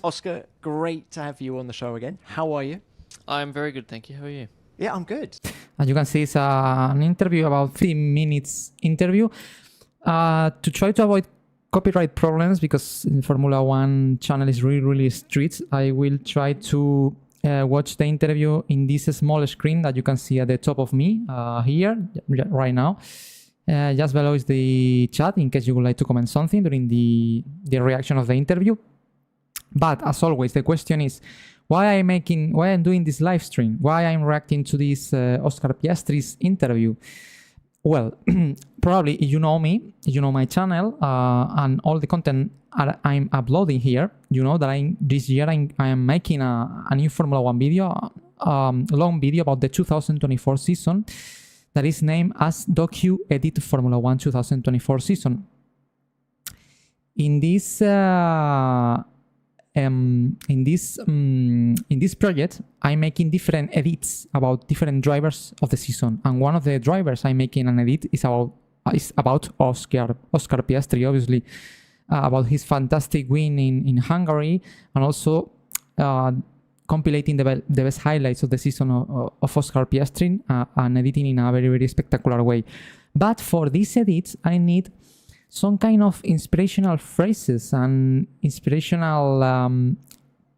Oscar, great to have you on the show again. How are you? I'm very good, thank you. How are you? Yeah, I'm good. As you can see, it's an interview, about 15 minutes interview. To try to avoid copyright problems, because in Formula One channel is really strict, I will try to watch the interview in this small screen that you can see at the top of me here right now. Just below is the chat in case you would like to comment something during the reaction of the interview. But as always, the question is why I'm doing this live stream, why I'm reacting to this Oscar Piastri's interview. Well, probably you know me, you know my channel, and all the content I'm uploading here. You know that this year I am making a new Formula One video, long video about the 2024 season that is named as Docuedit Formula One 2024 season. In this project, I'm making different edits about different drivers of the season, and one of the drivers I'm making an edit is about Oscar Piastri, obviously, about his fantastic win in Hungary, and also compilating the best highlights of the season of Oscar Piastri and editing in a very spectacular way. But for these edits, I need some kind of inspirational phrases and inspirational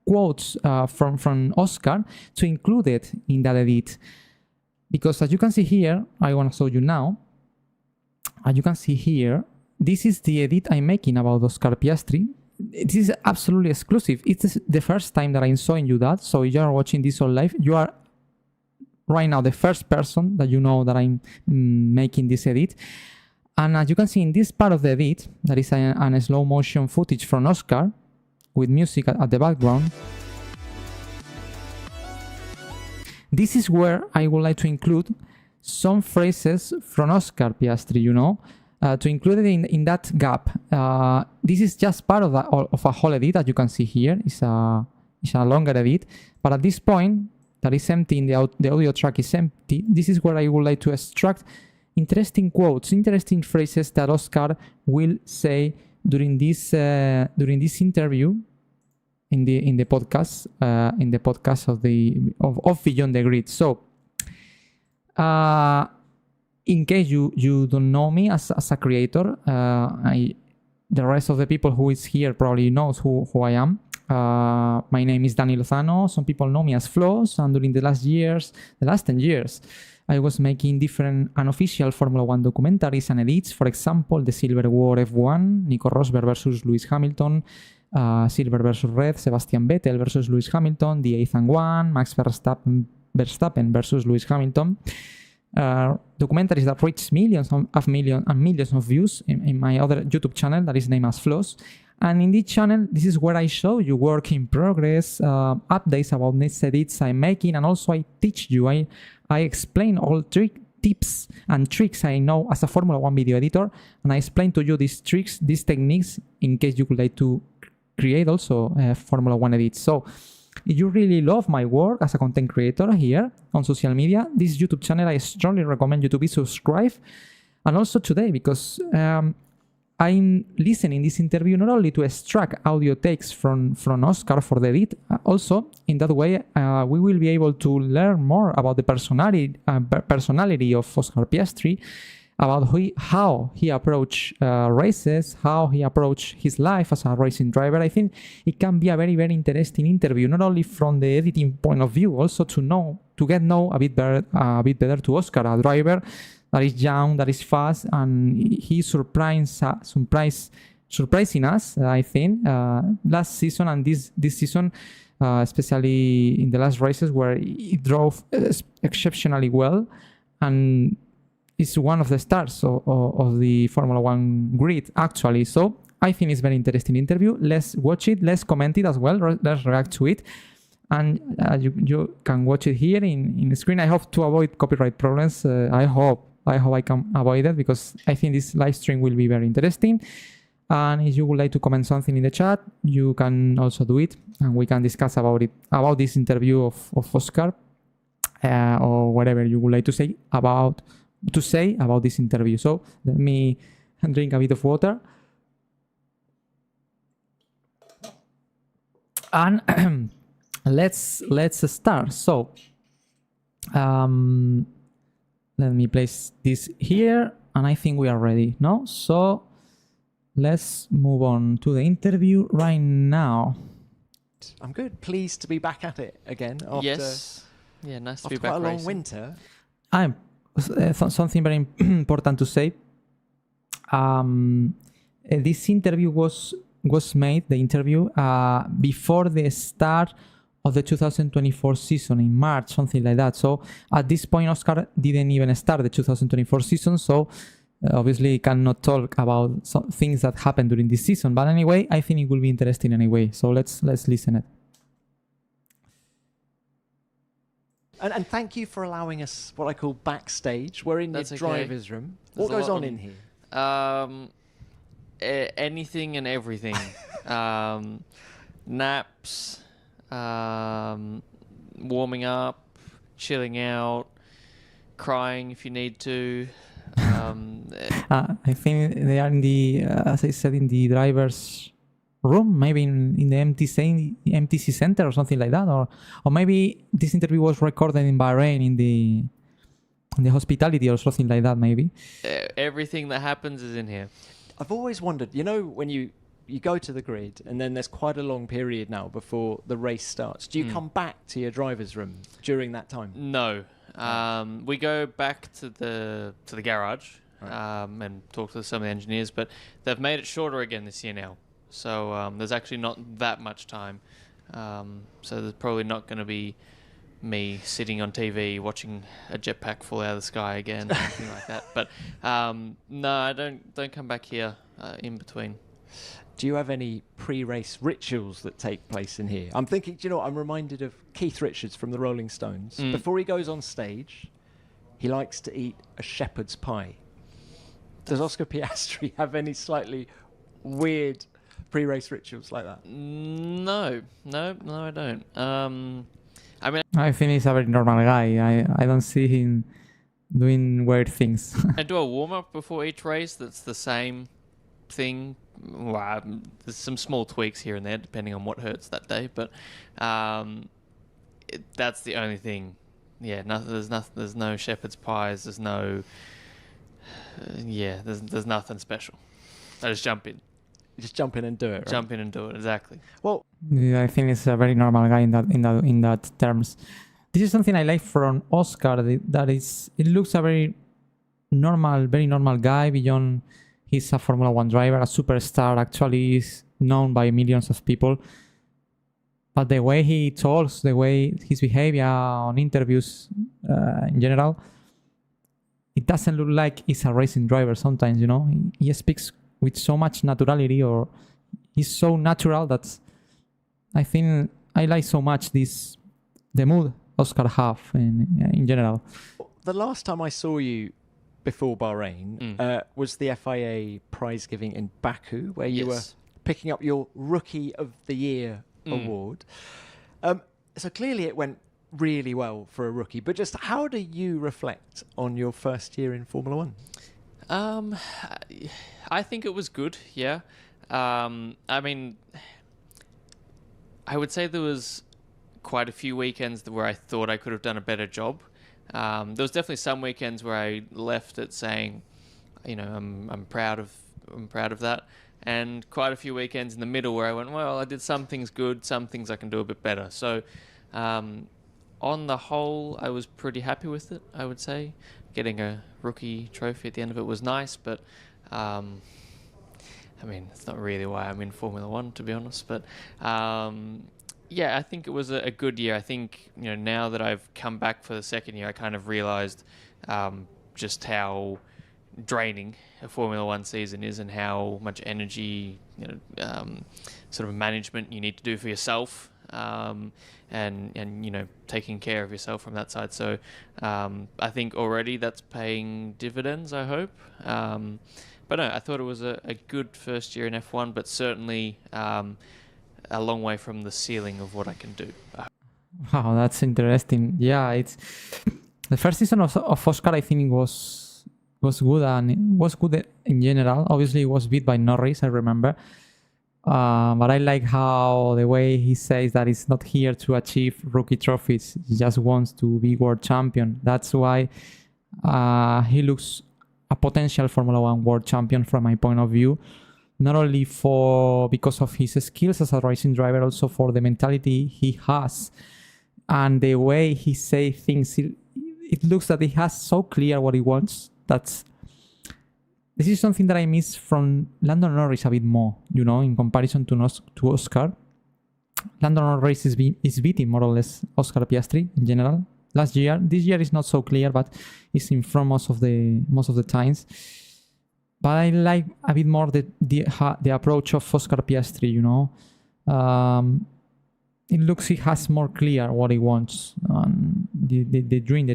quotes from Oscar to include it in that edit. Because as you can see here, I want to show you now, as you can see here, this is the edit I'm making about Oscar Piastri. This is absolutely exclusive. It's the first time that I'm showing you that. So if you are watching this on live, you are right now the first person that you know that I'm making this edit. And as you can see in this part of the edit, that is a slow motion footage from Oscar with music at the background. This is where I would like to include some phrases from Oscar Piastri, you know, to include it in that gap. This is just part of a whole edit that you can see here. It's a longer edit, but at this point that is empty, the audio track is empty. This is where I would like to extract interesting quotes, interesting phrases that Oscar will say during this interview in the podcast of Beyond the Grid. So, in case you don't know me as a creator, the rest of the people who is here probably knows who I am. My name is Dani Lozano. Some people know me as Flows, and during the last 10 years, I was making different unofficial Formula One documentaries and edits. For example, the Silver War F1, Nico Rosberg versus Lewis Hamilton, Silver versus Red, Sebastian Vettel versus Lewis Hamilton, the 8th and 1, Max Verstappen versus Lewis Hamilton. Documentaries that reach millions of views in my other YouTube channel that is named as Flows. And in this channel, this is where I show you work in progress, updates about next edits I'm making, and also I teach you, I explain all tips and tricks I know as a Formula One video editor, and I explain to you these tricks, these techniques, in case you would like to create also Formula One edits. So if you really love my work as a content creator here on social media, this YouTube channel, I strongly recommend you to be subscribed. And also today, because I'm listening this interview not only to extract audio takes from Oscar for the edit, also in that way we will be able to learn more about the personality of Oscar Piastri, about how he approached races, how he approached his life as a racing driver. I think it can be a very interesting interview, not only from the editing point of view, also to get know a bit better to Oscar, a driver that is young, that is fast, and he surprising us, I think, last season and this season, especially in the last races where he drove exceptionally well, and is one of the stars of the Formula One grid, actually. So I think it's a very interesting interview. Let's watch it, let's comment it as well, let's react to it. And you can watch it here in the screen. I hope to avoid copyright problems. I hope I can avoid that, because I think this live stream will be very interesting. And if you would like to comment something in the chat, you can also do it, and we can discuss about this interview of Oscar, or whatever you would like to say about this interview. So let me drink a bit of water. And let's start. So let me place this here, and I think we are ready. No, so let's move on to the interview right now. I'm good. Pleased to be back at it again after, Yes. Yeah, nice to be after back quite a long racing. winter. Something very important to say. This interview was made, the interview, before the start of the 2024 season in March, something like that. So at this point, Oscar didn't even start the 2024 season, so obviously cannot talk about some things that happened during this season. But anyway, I think it will be interesting anyway. So let's listen it. And thank you for allowing us what I call backstage. We're in That's the okay. driver's room. There's What a goes lot on on- in here? Anything and everything. Naps, warming up, chilling out, crying if you need to. I think they are in the, as I said, in the driver's room, maybe in the MTC center or something like that, or maybe this interview was recorded in Bahrain in the hospitality or something like that, maybe. Everything that happens is in here. I've always wondered, you know, when you go to the grid and then there's quite a long period now before the race starts. Do you come back to your driver's room during that time? No. We go back to the garage Right. and talk to some of the engineers, but they've made it shorter again this year now. So there's actually not that much time. So there's probably not going to be me sitting on TV watching a jetpack fall out of the sky again, or anything like that. But no, I don't come back here in between. Do you have any pre-race rituals that take place in here? I'm thinking, do you know what? I'm reminded of Keith Richards from the Rolling Stones. Before he goes on stage, he likes to eat a shepherd's pie. Does Oscar Piastri have any slightly weird pre-race rituals like that? No, I don't. I mean, I think he's a very normal guy. I don't see him doing weird things. I do a warm-up before each race that's the same thing. Well, there's some small tweaks here and there depending on what hurts that day, but that's the only thing. Yeah, there's no shepherd's pies, there's no there's nothing special. I just jump in. You just jump in and do it, right? Jump in and do it, exactly. Well, Yeah, I think he's a very normal guy in that terms. This is something I like from Oscar. It looks a very normal guy. Beyond, he's a Formula One driver, a superstar. Actually, is known by millions of people. But the way he talks, the way his behavior on interviews, in general, it doesn't look like he's a racing driver. Sometimes, you know, he speaks with so much naturality, or he's so natural that I think I like so much the mood Oscar have in general. the last time I saw you before Bahrain was the FIA prize giving in Baku, where you were picking up your Rookie of the Year award. So clearly it went really well for a rookie, but just how do you reflect on your first year in Formula One? I think it was good, yeah. I mean, I would say there was quite a few weekends where I thought I could have done a better job. There was definitely some weekends where I left it saying, you know, I'm proud of that, and quite a few weekends in the middle where I went, well, I did some things good, some things I can do a bit better. So, on the whole, I was pretty happy with it, I would say. Getting a rookie trophy at the end of it was nice, but I mean, it's not really why I'm in Formula One, to be honest. But yeah, I think it was a good year. I think, you know, now that I've come back for the second year, I kind of realised just how draining a Formula One season is, and how much energy, you know, sort of management you need to do for yourself, and you know, taking care of yourself from that side. So I think already that's paying dividends, I hope. But no, I thought it was a good first year in F1, but certainly a long way from the ceiling of what I can do. Wow, that's interesting. Yeah, it's the first season of Oscar. I think was good, and it was good in general. Obviously, it was beat by Norris, I remember. But I like how the way he says that he's not here to achieve rookie trophies. He just wants to be world champion. That's why he looks a potential Formula One world champion from my point of view. Not only because of his skills as a racing driver, also for the mentality he has and the way he says things. It looks that he has so clear what he wants. This is something that I miss from Lando Norris a bit more, in comparison to Oscar. Lando Norris is beating more or less Oscar Piastri in general. This year is not so clear, but he's in front most of the times. But I like a bit more the approach of Oscar Piastri. It looks he has more clear what he wants, the dream, the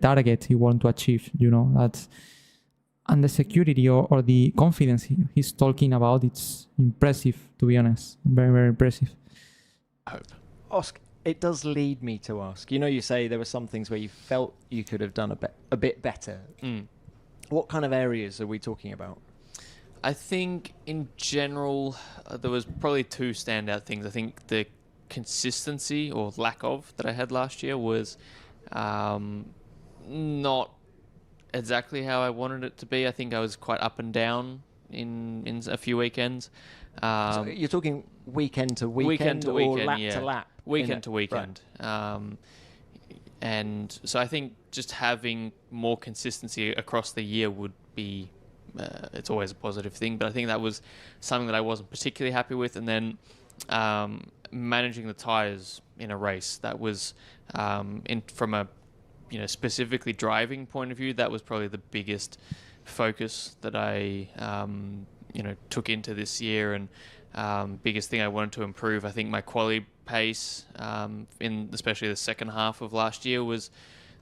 target he wants to achieve. And the security or the confidence he's talking about, it's impressive, to be honest. Very, very impressive. Oscar, it does lead me to ask. You say there were some things where you felt you could have done a bit better. What kind of areas are we talking about? I think in general, there was probably two standout things. I think the consistency or lack of that I had last year was not exactly how I wanted it to be. I think I was quite up and down in a few weekends. So you're talking weekend to weekend or lap to lap? Weekend to weekend. Right. And so I think just having more consistency across the year would be, it's always a positive thing, but I think that was something that I wasn't particularly happy with. And then managing the tyres in a race, that was from a specifically driving point of view, that was probably the biggest focus that I took into this year, and biggest thing I wanted to improve. I think my quali pace in especially the second half of last year was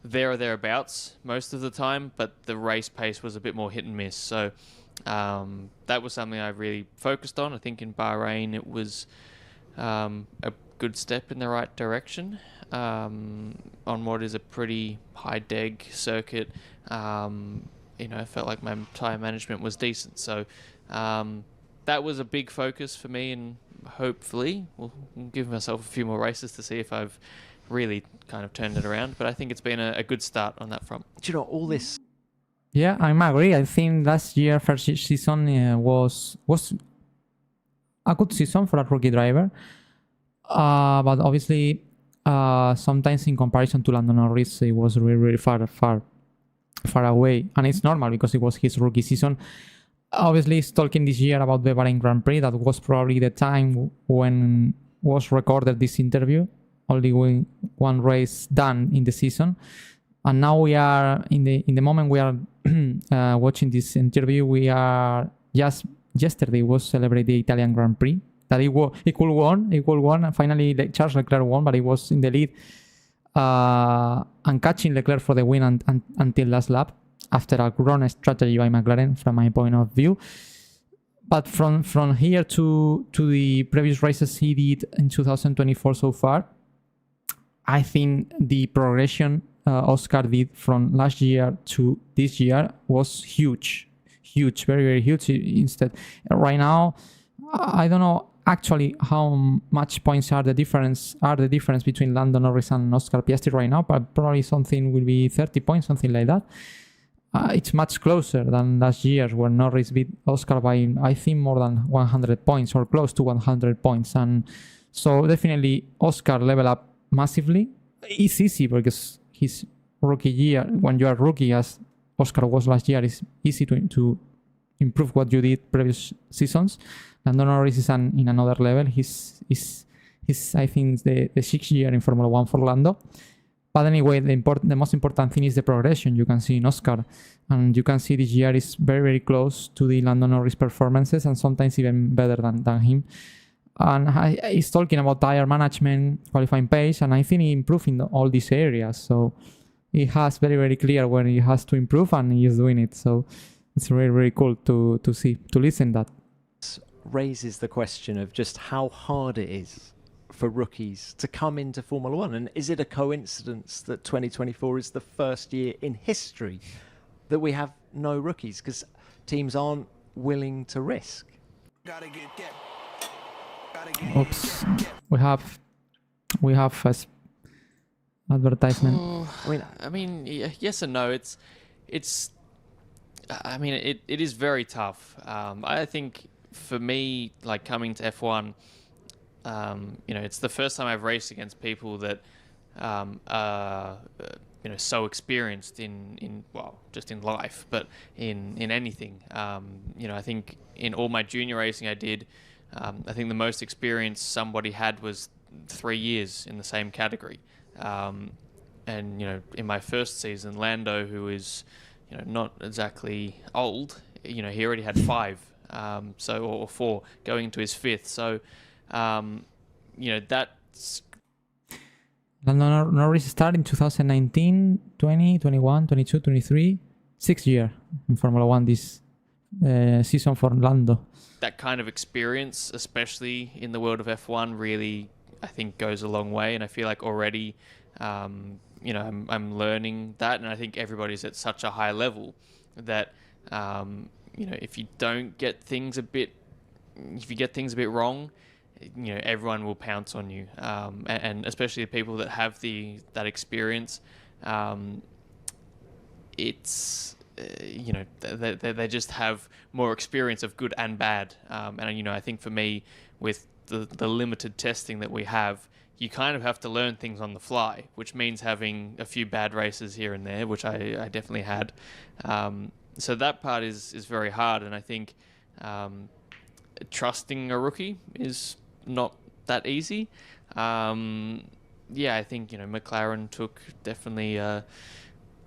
there or thereabouts most of the time, but the race pace was a bit more hit and miss. So that was something I really focused on. I think in Bahrain it was a good step in the right direction on what is a pretty high deg circuit. I felt like my tyre management was decent. So that was a big focus for me, and hopefully we'll give myself a few more races to see if I've really kind of turned it around. But I think it's been a good start on that front. Do you know all this? Yeah, I agree. I think last year first season was a good season for a rookie driver, but obviously sometimes in comparison to Lando Norris, it was really, really far away, and it's normal because it was his rookie season. Obviously, he's talking this year about the Hungarian Grand Prix. That was probably the time when was recorded this interview. Only one race done in the season, and now we are in the moment we are watching this interview. We are just yesterday was celebrated the Italian Grand Prix that he could won. Finally, Charles Leclerc won, but he was in the lead and catching Leclerc for the win until last lap, after a wrong strategy by McLaren from my point of view. But from here to the previous races he did in 2024 so far, I think the progression Oscar did from last year to this year was huge, very, very huge. Instead, right now, I don't know actually how much points are the difference between Lando Norris and Oscar Piastri right now, but probably something will be 30 points, something like that. It's much closer than last year, where Norris beat Oscar by, I think, more than 100 points or close to 100 points. And so definitely Oscar level up massively. It's easy because his rookie year, when you are rookie as Oscar was last year, it's easy to improve what you did previous seasons. Lando Norris is in another level. He's I think the 6th year in Formula 1 for Lando. But anyway, the most important thing is the progression you can see in Oscar. And you can see this year is very, very close to the Lando Norris performances, and sometimes even better than him. And he's talking about tire management, qualifying pace, and I think he improved in all these areas. So he has very, very clear when he has to improve, and he is doing it. So it's really, really cool to see, to listen that. Raises the question of just how hard it is for rookies to come into Formula One. And is it a coincidence that 2024 is the first year in history that we have no rookies because teams aren't willing to risk? Gotta get that. Oops, we have advertisement. I mean, yes and no. It's. I mean, it is very tough. I think for me, like coming to F1, it's the first time I've raced against people that are so experienced in just in life, but in anything. I think in all my junior racing I did, I think the most experience somebody had was 3 years in the same category. And in my first season, Lando, who is not exactly old, he already had 5, or 4 going into his 5th. So that's. Norris started in 2019, 20, 21, 22, 23, 6 year in Formula 1 this season for Lando. That kind of experience, especially in the world of F1, really, I think, goes a long way. And I feel like already, I'm learning that. And I think everybody's at such a high level that, if you get things a bit wrong, everyone will pounce on you. And especially the people that have that experience, it's... they just have more experience of good and bad. And I think for me, with the limited testing that we have, you kind of have to learn things on the fly, which means having a few bad races here and there, which I definitely had. So that part is very hard. And I think trusting a rookie is not that easy. I think, McLaren took definitely...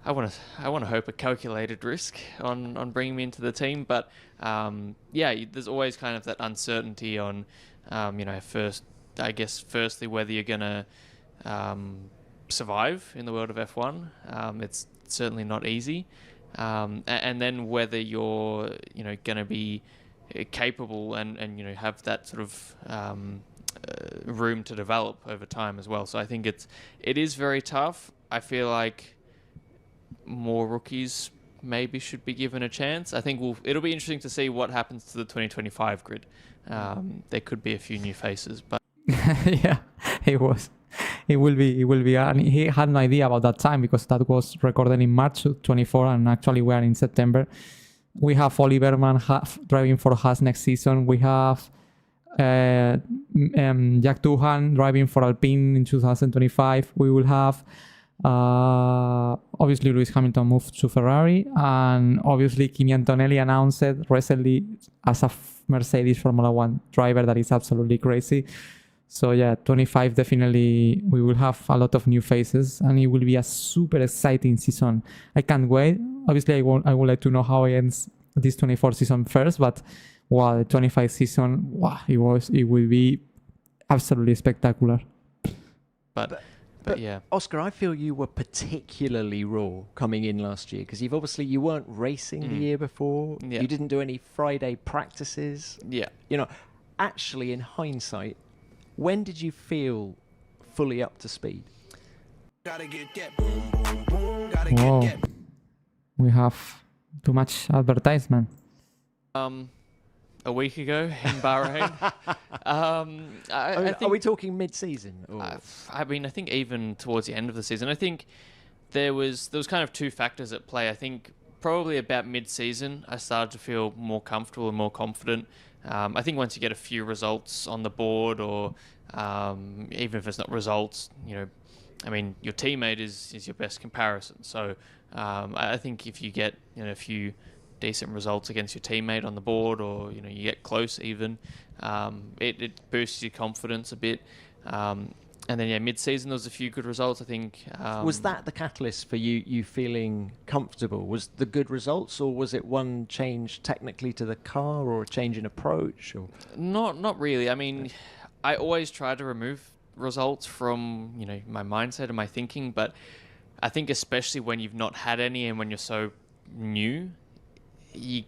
I want to hope a calculated risk on bringing me into the team, but there's always kind of that uncertainty on, firstly whether you're gonna survive in the world of F1. It's certainly not easy, and then whether you're gonna be capable and have that sort of room to develop over time as well. So I think it is very tough. I feel like more rookies maybe should be given a chance. I think it'll be interesting to see what happens to the 2025 grid. There could be a few new faces, but yeah, it will be. And he had no idea about that time because that was recorded in March 24, and actually we are in September. We have Oliver Berman driving for Haas next season. We have Jack Doohan driving for Alpine in 2025. We will have obviously Lewis Hamilton moved to Ferrari, and obviously Kimi Antonelli announced recently as a Mercedes Formula 1 driver. That is absolutely crazy. So 25 definitely we will have a lot of new faces, and it will be a super exciting season. I can't wait. Obviously I would like to know how it ends this 24 season first, but the 25 season, it will be absolutely spectacular. But yeah, Oscar, I feel you were particularly raw coming in last year because you weren't racing the year before. Yeah. You didn't do any Friday practices. Yeah. Actually, in hindsight, when did you feel fully up to speed? Whoa. We have too much advertisement. A week ago in Bahrain. I think, are we talking mid-season? I think even towards the end of the season. I think there was kind of 2 factors at play. I think probably about mid-season, I started to feel more comfortable and more confident. I think once you get a few results on the board, or even if it's not results, your teammate is your best comparison. So I think if you get a few decent results against your teammate on the board, or you get close even, it boosts your confidence a bit. And then mid-season there was a few good results, I think. Was that the catalyst for you feeling comfortable? Was the good results, or was it one change technically to the car, or a change in approach? Or not really. I always try to remove results from my mindset and my thinking, but I think especially when you've not had any and when you're so new, you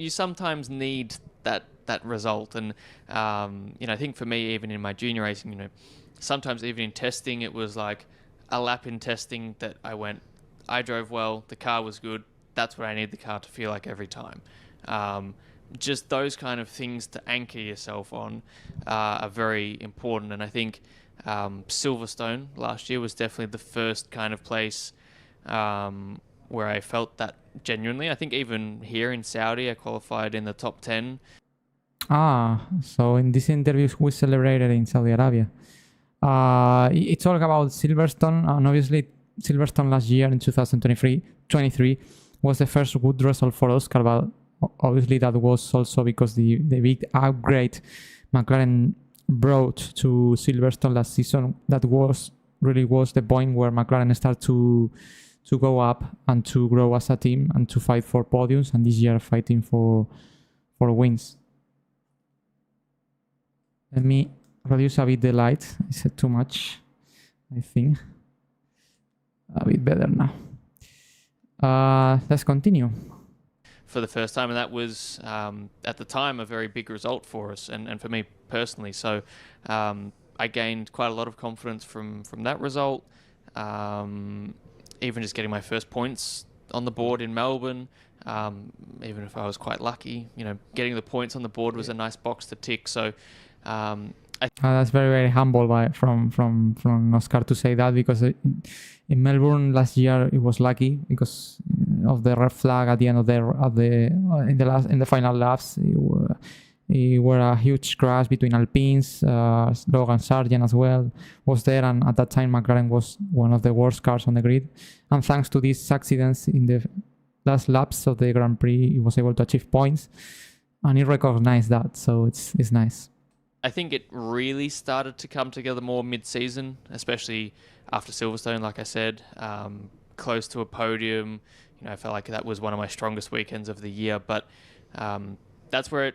sometimes need that result. And I think for me, even in my junior racing, sometimes even in testing, it was like a lap in testing that I drove well, the car was good, that's what I need the car to feel like every time. just those kind of things to anchor yourself on are very important. And I think Silverstone last year was definitely the first kind of place where I felt that genuinely. I think even here in Saudi, I qualified in the top 10. So in this interview we celebrated in Saudi Arabia. It's all about Silverstone, and obviously Silverstone last year in 2023 was the first good result for Oscar, but obviously that was also because the big upgrade McLaren brought to Silverstone last season, that was the point where McLaren started to go up and to grow as a team and to fight for podiums, and this year fighting for wins. Let me reduce a bit the light. I said too much, I think. A bit better now. Let's continue. For the first time, and that was at the time a very big result for us and for me personally. So I gained quite a lot of confidence from that result. Even just getting my first points on the board in Melbourne, even if I was quite lucky, getting the points on the board was a nice box to tick. So that's very, very humble from Oscar to say that, because in Melbourne last year it was lucky because of the red flag at the end of in the final laps. It were a huge crash between Alpines. Logan Sargent as well was there, and at that time McLaren was one of the worst cars on the grid. And thanks to these accidents in the last laps of the Grand Prix, it was able to achieve points, and he recognized that. So it's nice. I think it really started to come together more mid-season, especially after Silverstone, like I said, close to a podium. I felt like that was one of my strongest weekends of the year, but that's where it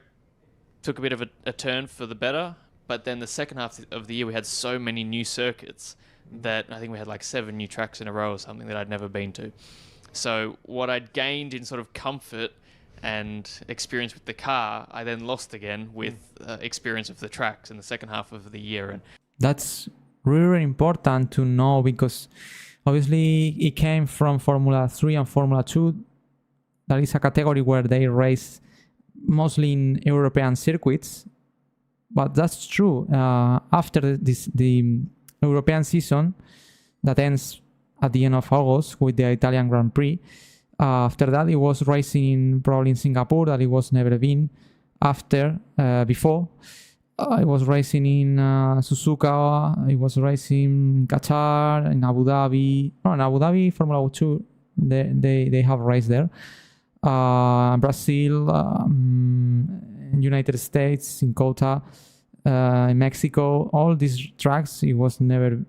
took a bit of a turn for the better. But then the second half of the year, we had so many new circuits that I think we had like 7 new tracks in a row or something that I'd never been to. So what I'd gained in sort of comfort and experience with the car, I then lost again with experience of the tracks in the second half of the year. And that's really important to know, because obviously it came from Formula 3 and Formula 2. That is a category where they race mostly in European circuits. But that's true. After the European season that ends at the end of August with the Italian Grand Prix, after that, it was racing probably in Singapore, that it was never been. Before, it was racing in Suzuka, it was racing in Qatar, in Abu Dhabi. No, in Abu Dhabi, Formula 2, they have raced there. Brazil, in United States, in Kota, in Mexico, all these tracks, it was never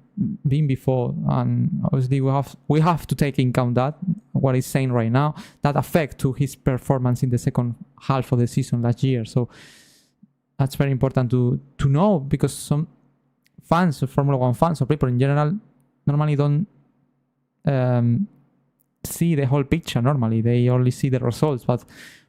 been before, and obviously we have to take in count that what he's saying right now, that affect to his performance in the second half of the season last year. So that's very important to know, because some fans of Formula 1 fans or people in general normally don't see the whole picture. Normally they only see the results, but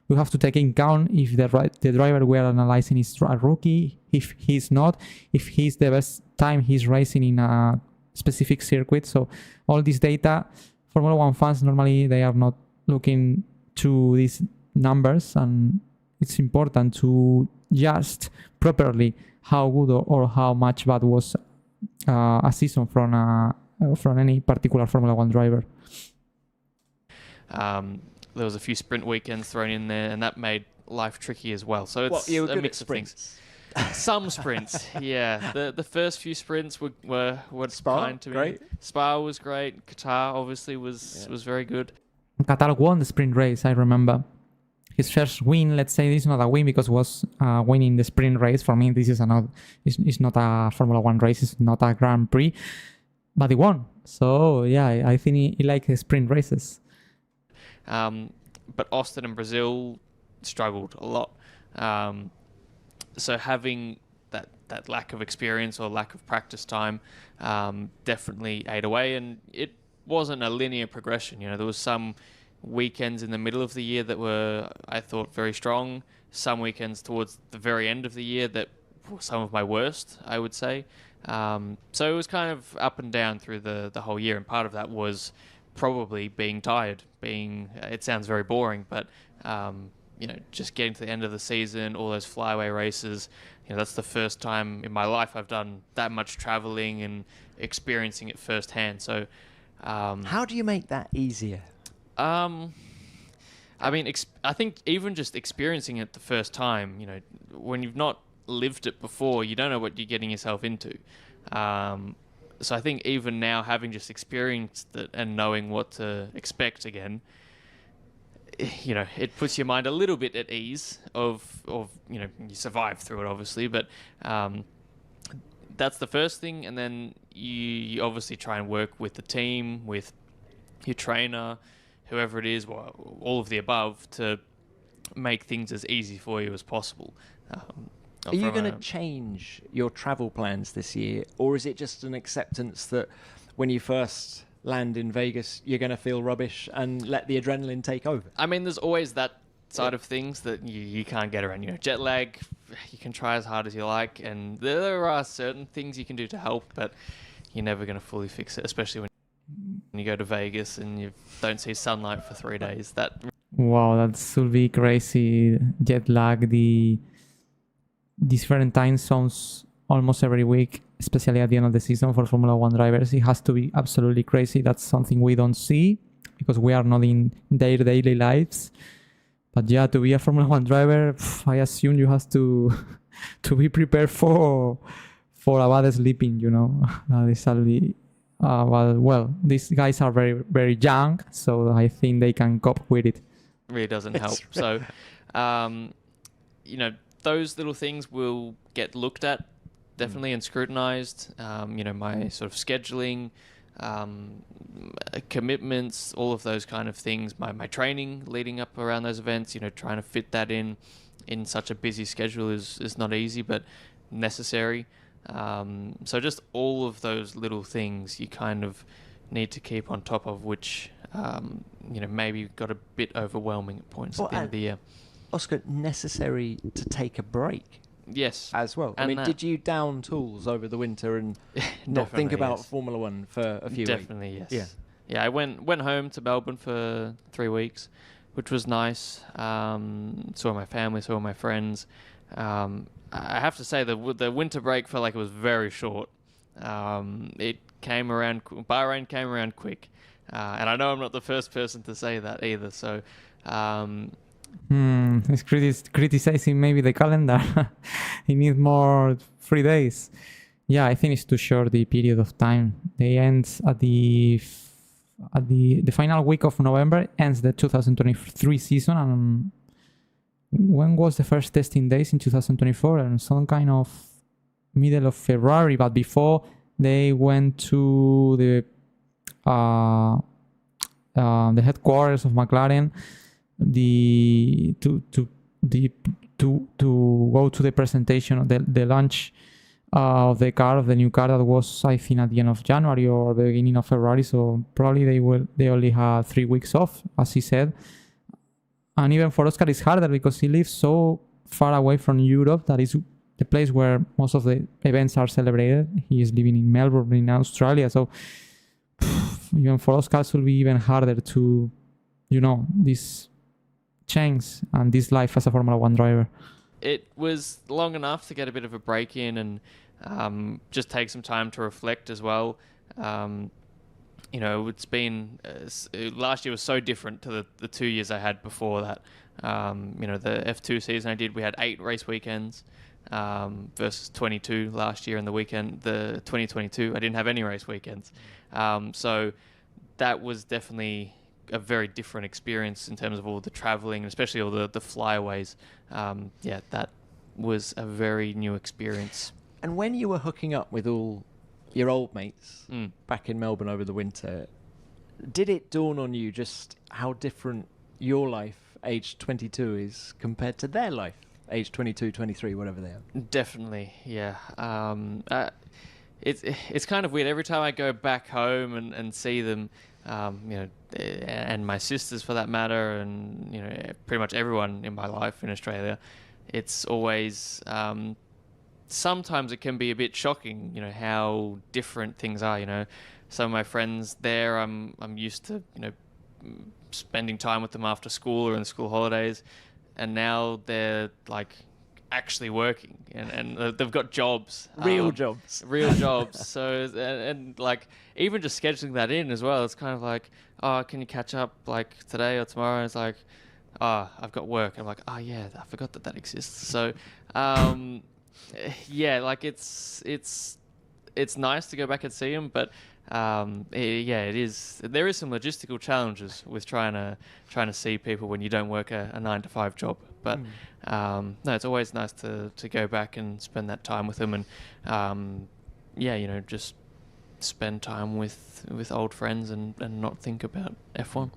we have to take in count if the driver we are analyzing is a rookie, if he's not, if he's the best time he's racing in a specific circuit. So all this data, Formula 1 fans normally they are not looking to these numbers, and it's important to just properly how good or how much bad was a season from any particular Formula 1 driver. There was a few sprint weekends thrown in there, and that made life tricky as well. So it's a mix of things. Some sprints, yeah. The first few sprints were fine to me. Great. Spa was great. Qatar obviously was very good. Qatar won the sprint race, I remember. His first win, let's say, this is not a win because it was winning the sprint race. For me, this is it's not a Formula 1 race, it's not a Grand Prix, but he won. So yeah, I think he likes sprint races. But Austin and Brazil struggled a lot. So having that lack of experience or lack of practice time definitely ate away, and it wasn't a linear progression. There was some weekends in the middle of the year that were, I thought, very strong. Some weekends towards the very end of the year that were some of my worst, I would say. So it was kind of up and down through the whole year, and part of that was probably being tired. It sounds very boring, but just getting to the end of the season, all those flyaway races. That's the first time in my life I've done that much traveling and experiencing it firsthand. So, how do you make that easier? I mean, I think even just experiencing it the first time, when you've not lived it before, you don't know what you're getting yourself into. So I think even now, having just experienced it and knowing what to expect again, it puts your mind a little bit at ease of you survive through it, obviously, but that's the first thing. And then you obviously try and work with the team, with your trainer, whoever it is, well, all of the above, to make things as easy for you as possible. Are you going to change your travel plans this year, or is it just an acceptance that when you first land in Vegas, you're going to feel rubbish and let the adrenaline take over? I mean, there's always that side of things that you can't get around. Jet lag, you can try as hard as you like, and there are certain things you can do to help, but you're never going to fully fix it, especially when you go to Vegas and you don't see sunlight for 3 days. Wow, that should be crazy. Jet lag, the different time zones almost every week, especially at the end of the season for Formula One drivers. It has to be absolutely crazy. That's something we don't see because we are not in their daily lives. But yeah, to be a Formula One driver, I assume you have to be prepared for a bad sleeping, That is sadly, well, these guys are very, very young, so I think they can cope with it. Really doesn't help. So, those little things will get looked at definitely and scrutinized. My sort of scheduling, commitments, all of those kind of things. My training leading up around those events, trying to fit that in such a busy schedule is not easy, but necessary. So just all of those little things you kind of need to keep on top of, which, maybe got a bit overwhelming at points at the end of the year. Oscar, necessary to take a break. Yes. As well. I mean, did you down tools over the winter and not think about Formula One for a few weeks? Definitely, yes. Yeah, I went home to Melbourne for 3 weeks, which was nice. Saw my family, saw my friends. I have to say the winter break felt like it was very short. It came around, Bahrain came around quick. And I know I'm not the first person to say that either, so... He's criticizing maybe the calendar. He needs more 3 days. Yeah, I think it's too short, the period of time. They end at the final week of November ends the 2023 season. And when was the first testing days in 2024? And some kind of middle of February. But before they went to the headquarters of McLaren. To go to the presentation of the launch of the new car that was, I think, at the end of January or the beginning of February. So probably they only had 3 weeks off, as he said. And even for Oscar, it's harder because he lives so far away from Europe. That is the place where most of the events are celebrated. He is living in Melbourne, in Australia. So even for Oscar, it will be even harder to, this change and this life as a Formula One driver. It was long enough to get a bit of a break in and just take some time to reflect as well. It's been last year was so different to the 2 years I had before that. The F2 season I did, we had 8 race weekends versus 22 last year, and the 2022 I didn't have any race weekends. So that was definitely a very different experience in terms of all the traveling, especially all the flyaways. That was a very new experience. And when you were hooking up with all your old mates back in Melbourne over the winter, did it dawn on you just how different your life, age 22, is compared to their life, age 22, 23, whatever they are? Definitely, yeah. It's kind of weird. Every time I go back home and see them, and my sisters for that matter, and pretty much everyone in my life in Australia, it's always sometimes it can be a bit shocking, how different things are. Some of my friends there, I'm used to spending time with them after school or in the school holidays. and now they're like actually working, and they've got jobs, real jobs. So and like even just scheduling that in as well, it's kind of like, oh, can you catch up like today or tomorrow? And it's like, oh, I've got work. I'm like, oh yeah, I forgot that exists. So yeah, like it's nice to go back and see him, but it is. There is some logistical challenges with trying to see people when you don't work a 9-to-5 job. But no, it's always nice to go back and spend that time with them, and just spend time with old friends and not think about F1.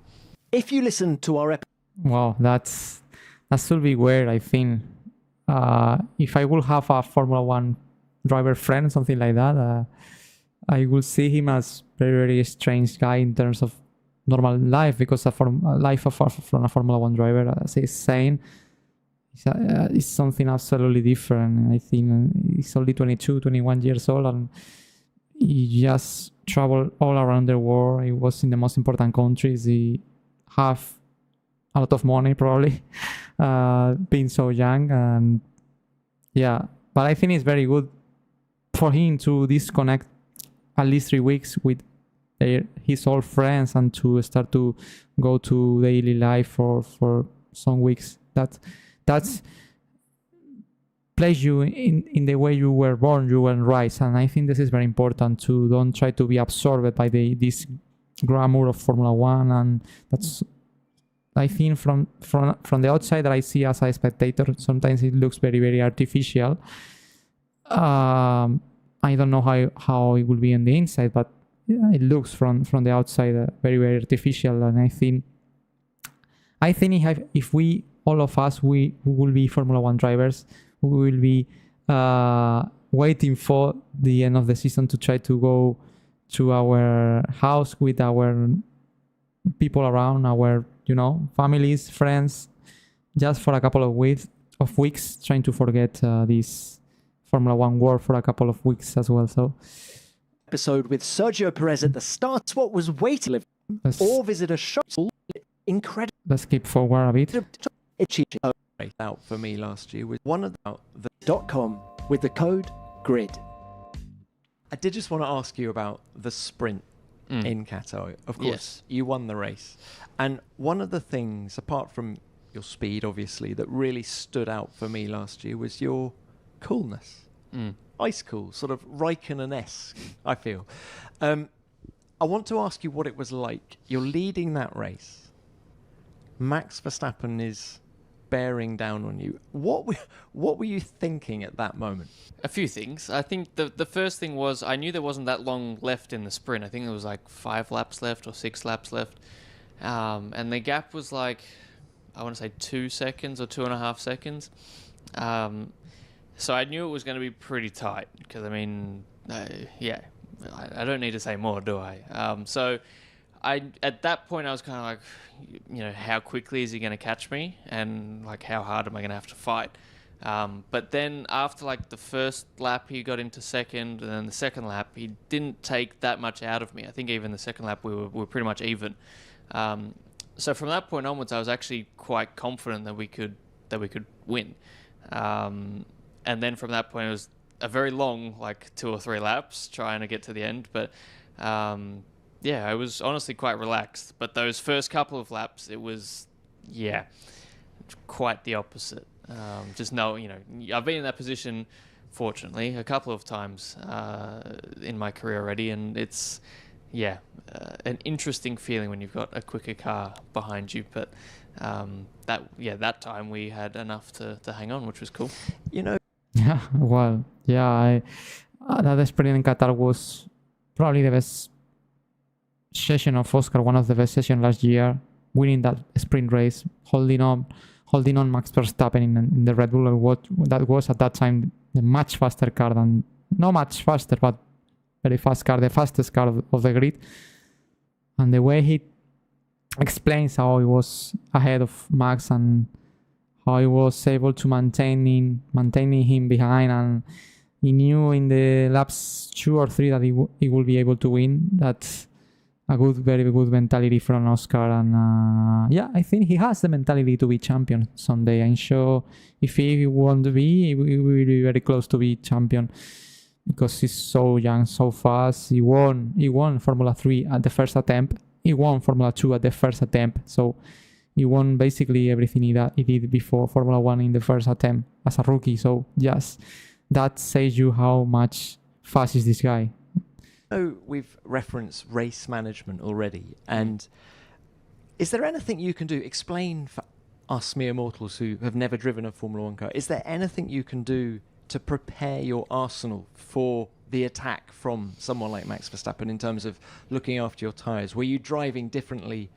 If you listen to our episode, wow, that should be weird. I think if I will have a Formula One driver friend, something like that, I will see him as very, very strange guy in terms of normal life, because life from a Formula One driver, as he's saying, is something absolutely different. I think he's only 22, 21 years old, and he just traveled all around the world. He was in the most important countries. He have a lot of money, probably, being so young. And yeah, but I think it's very good for him to disconnect at least 3 weeks with his old friends and to start to go to daily life for some weeks. That's place you in the way you were born, you were raised, and I think this is very important to don't try to be absorbed by this glamour of Formula One. And that's, I think from the outside that I see as a spectator, sometimes it looks very, very artificial. I don't know how it will be on the inside, but yeah, it looks from the outside very, very artificial. And I think if we, all of us, we will be Formula One drivers, we will be waiting for the end of the season to try to go to our house with our people around, our families, friends, just for a couple of weeks, trying to forget this Formula One world for a couple of weeks as well. So episode with Sergio Perez at the start, what was waiting, or visit a shop. Incredible. Let's skip forward a bit. Out for me last year was one of the .com with the code GRID. I did just want to ask you about the sprint in Qatar. Of course, yes. You won the race. And one of the things, apart from your speed, obviously, that really stood out for me last year was your coolness. Ice cool, sort of Raikkonen-esque, I feel. I want to ask you what it was like. You're leading that race. Max Verstappen is bearing down on you. What were you thinking at that moment? A few things. I think the first thing was I knew there wasn't that long left in the sprint. I think there was like 5 laps left or 6 laps left. And the gap was like, I want to say 2 seconds or 2.5 seconds. So I knew it was going to be pretty tight because, I mean, I don't need to say more, do I? So at that point, I was kind of like, how quickly is he going to catch me? And like, how hard am I going to have to fight? But then after like the first lap, he got into second, and then the second lap, he didn't take that much out of me. I think even the second lap, we were pretty much even. So from that point onwards, I was actually quite confident that we could win. And then from that point, it was a very long, like 2 or 3 laps trying to get to the end. But I was honestly quite relaxed. But those first couple of laps, it was, quite the opposite. Just I've been in that position, fortunately, a couple of times in my career already. And it's, an interesting feeling when you've got a quicker car behind you. But that time we had enough to hang on, which was cool. Yeah, well, that sprint in Qatar was probably the best session of Oscar, one of the best sessions last year, winning that sprint race, holding on Max Verstappen in the Red Bull. That was at that time the much faster car not much faster, but very fast car, the fastest car of the grid. And the way he explains how he was ahead of Max and how he was able to maintaining him behind, and he knew in the laps 2 or 3 that he will be able to win. That very good mentality from Oscar, and yeah, I think he has the mentality to be champion someday. I'm sure if he won't be, he will be very close to be champion because he's so young, so fast. He won Formula 3 at the first attempt. He won Formula 2 at the first attempt. So he won basically everything he did before Formula 1 in the first attempt as a rookie. So yes, that says you how much fast is this guy. Oh, we've referenced race management already, and is there anything you can do? Explain for us mere mortals who have never driven a Formula 1 car. Is there anything you can do to prepare your arsenal for the attack from someone like Max Verstappen in terms of looking after your tyres? Were you driving differently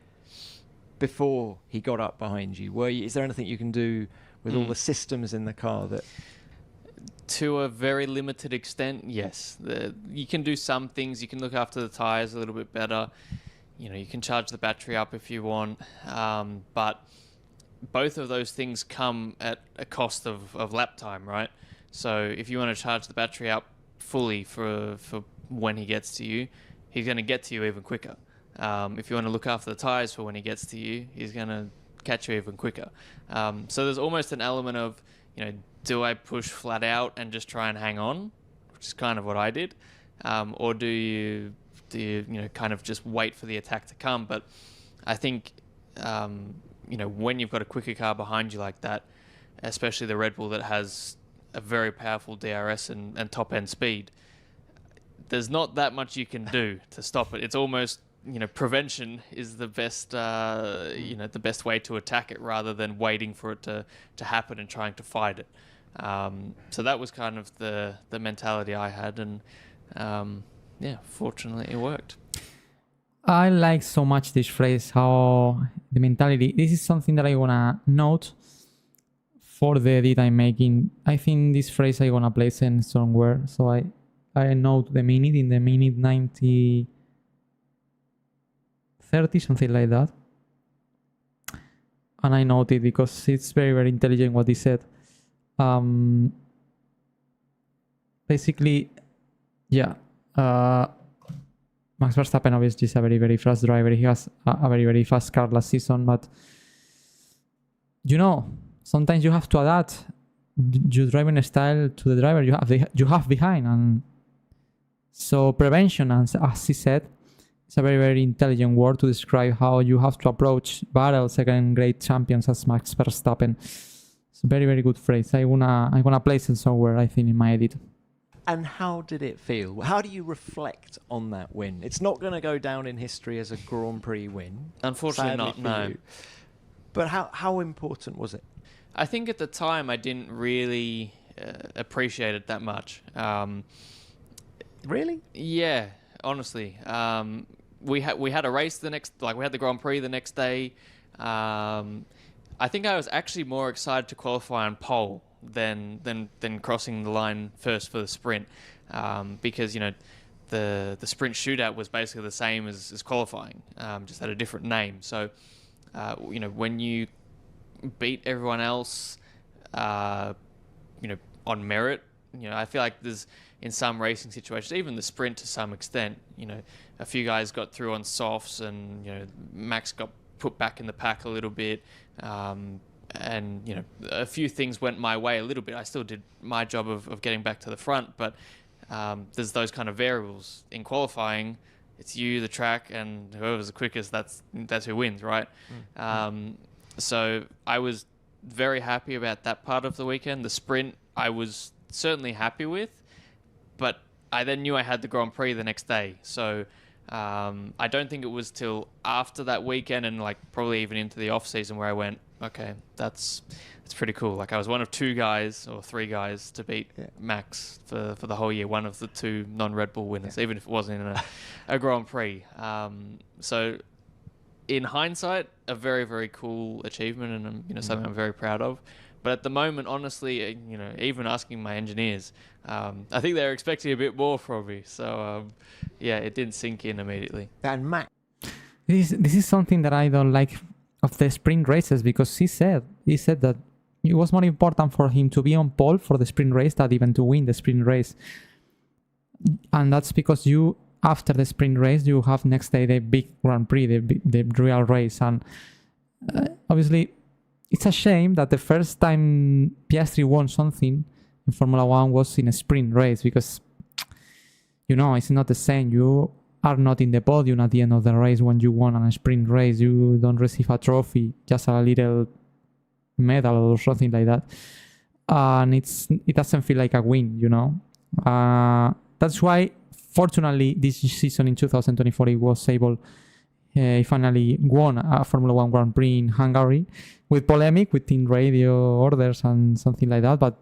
before he got up behind you? Is there anything you can do with all the systems in the car that... To a very limited extent, yes. You can do some things. You can look after the tyres a little bit better. You can charge the battery up if you want. But both of those things come at a cost of lap time, right? So if you want to charge the battery up fully for when he gets to you, he's going to get to you even quicker. If you want to look after the tyres for when he gets to you, he's going to catch you even quicker. So there's almost an element of, do I push flat out and just try and hang on, which is kind of what I did, or do you kind of just wait for the attack to come? But I think when you've got a quicker car behind you like that, especially the Red Bull that has a very powerful DRS and top end speed, there's not that much you can do to stop it. It's almost prevention is the best the best way to attack it rather than waiting for it to happen and trying to fight it. So that was kind of the mentality I had, and fortunately it worked. I like so much this phrase, how the mentality. This is something that I wanna note for the edit I'm making. I think this phrase I wanna place in somewhere. So I note the minute in the minute 90, 30, something like that. And I note it because it's very, very intelligent what he said. Basically, yeah. Max Verstappen obviously is a very, very fast driver. He has a very, very fast car last season, but sometimes you have to adapt your driving style to the driver you have behind, and so prevention, as he said, it's a very, very intelligent word to describe how you have to approach battles against great champions as Max Verstappen. It's a very, very good phrase. I wanna place it somewhere, I think, in my edit. And how did it feel? How do you reflect on that win? It's not going to go down in history as a Grand Prix win. Unfortunately not, no. But how important was it? I think at the time I didn't really appreciate it that much. Really? Yeah, honestly. We had a race we had the Grand Prix the next day. I think I was actually more excited to qualify on pole than crossing the line first for the sprint, because the sprint shootout was basically the same as qualifying, just had a different name. So when you beat everyone else on merit, I feel like there's, in some racing situations, even the sprint to some extent, a few guys got through on softs, and Max got put back in the pack a little bit, and a few things went my way a little bit. I still did my job of getting back to the front, but there's those kind of variables in qualifying. It's you, the track, and whoever's the quickest, that's who wins, right? So I was very happy about that part of the weekend. The sprint I was certainly happy with, but I then knew I had the Grand Prix the next day. So I don't think it was till after that weekend, and probably even into the off season, where I went, okay, that's pretty cool. Like, I was one of 2 guys or 3 guys to beat Max for the whole year, one of the 2 non-Red Bull winners, even if it wasn't in a Grand Prix. So in hindsight, a very, very cool achievement, and something I'm very proud of. But at the moment, honestly, even asking my engineers, I think they're expecting a bit more from me. So it didn't sink in immediately. And Max, this is something that I don't like of the sprint races, because he said that it was more important for him to be on pole for the sprint race than even to win the sprint race. And that's because you after the sprint race, you have next day the big Grand Prix, the real race. And obviously, it's a shame that the first time Piastri won something in Formula 1 was in a sprint race, because, it's not the same. You are not in the podium at the end of the race when you won a sprint race. You don't receive a trophy, just a little medal or something like that. And it doesn't feel like a win, That's why, fortunately, this season in 2024, he was able, he finally won a Formula 1 Grand Prix in Hungary, with polemic, with team radio orders and something like that, but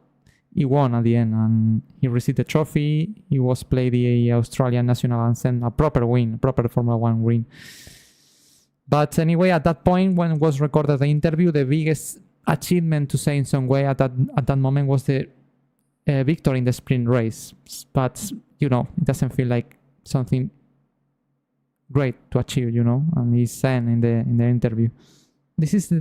he won at the end, and he received the trophy. He was played the Australian national anthem, a proper Formula 1 win. But anyway, at that point, when was recorded the interview, the biggest achievement, to say in some way, at that moment was the victory in the sprint race. But it doesn't feel like something great to achieve, And he's saying in the interview, this is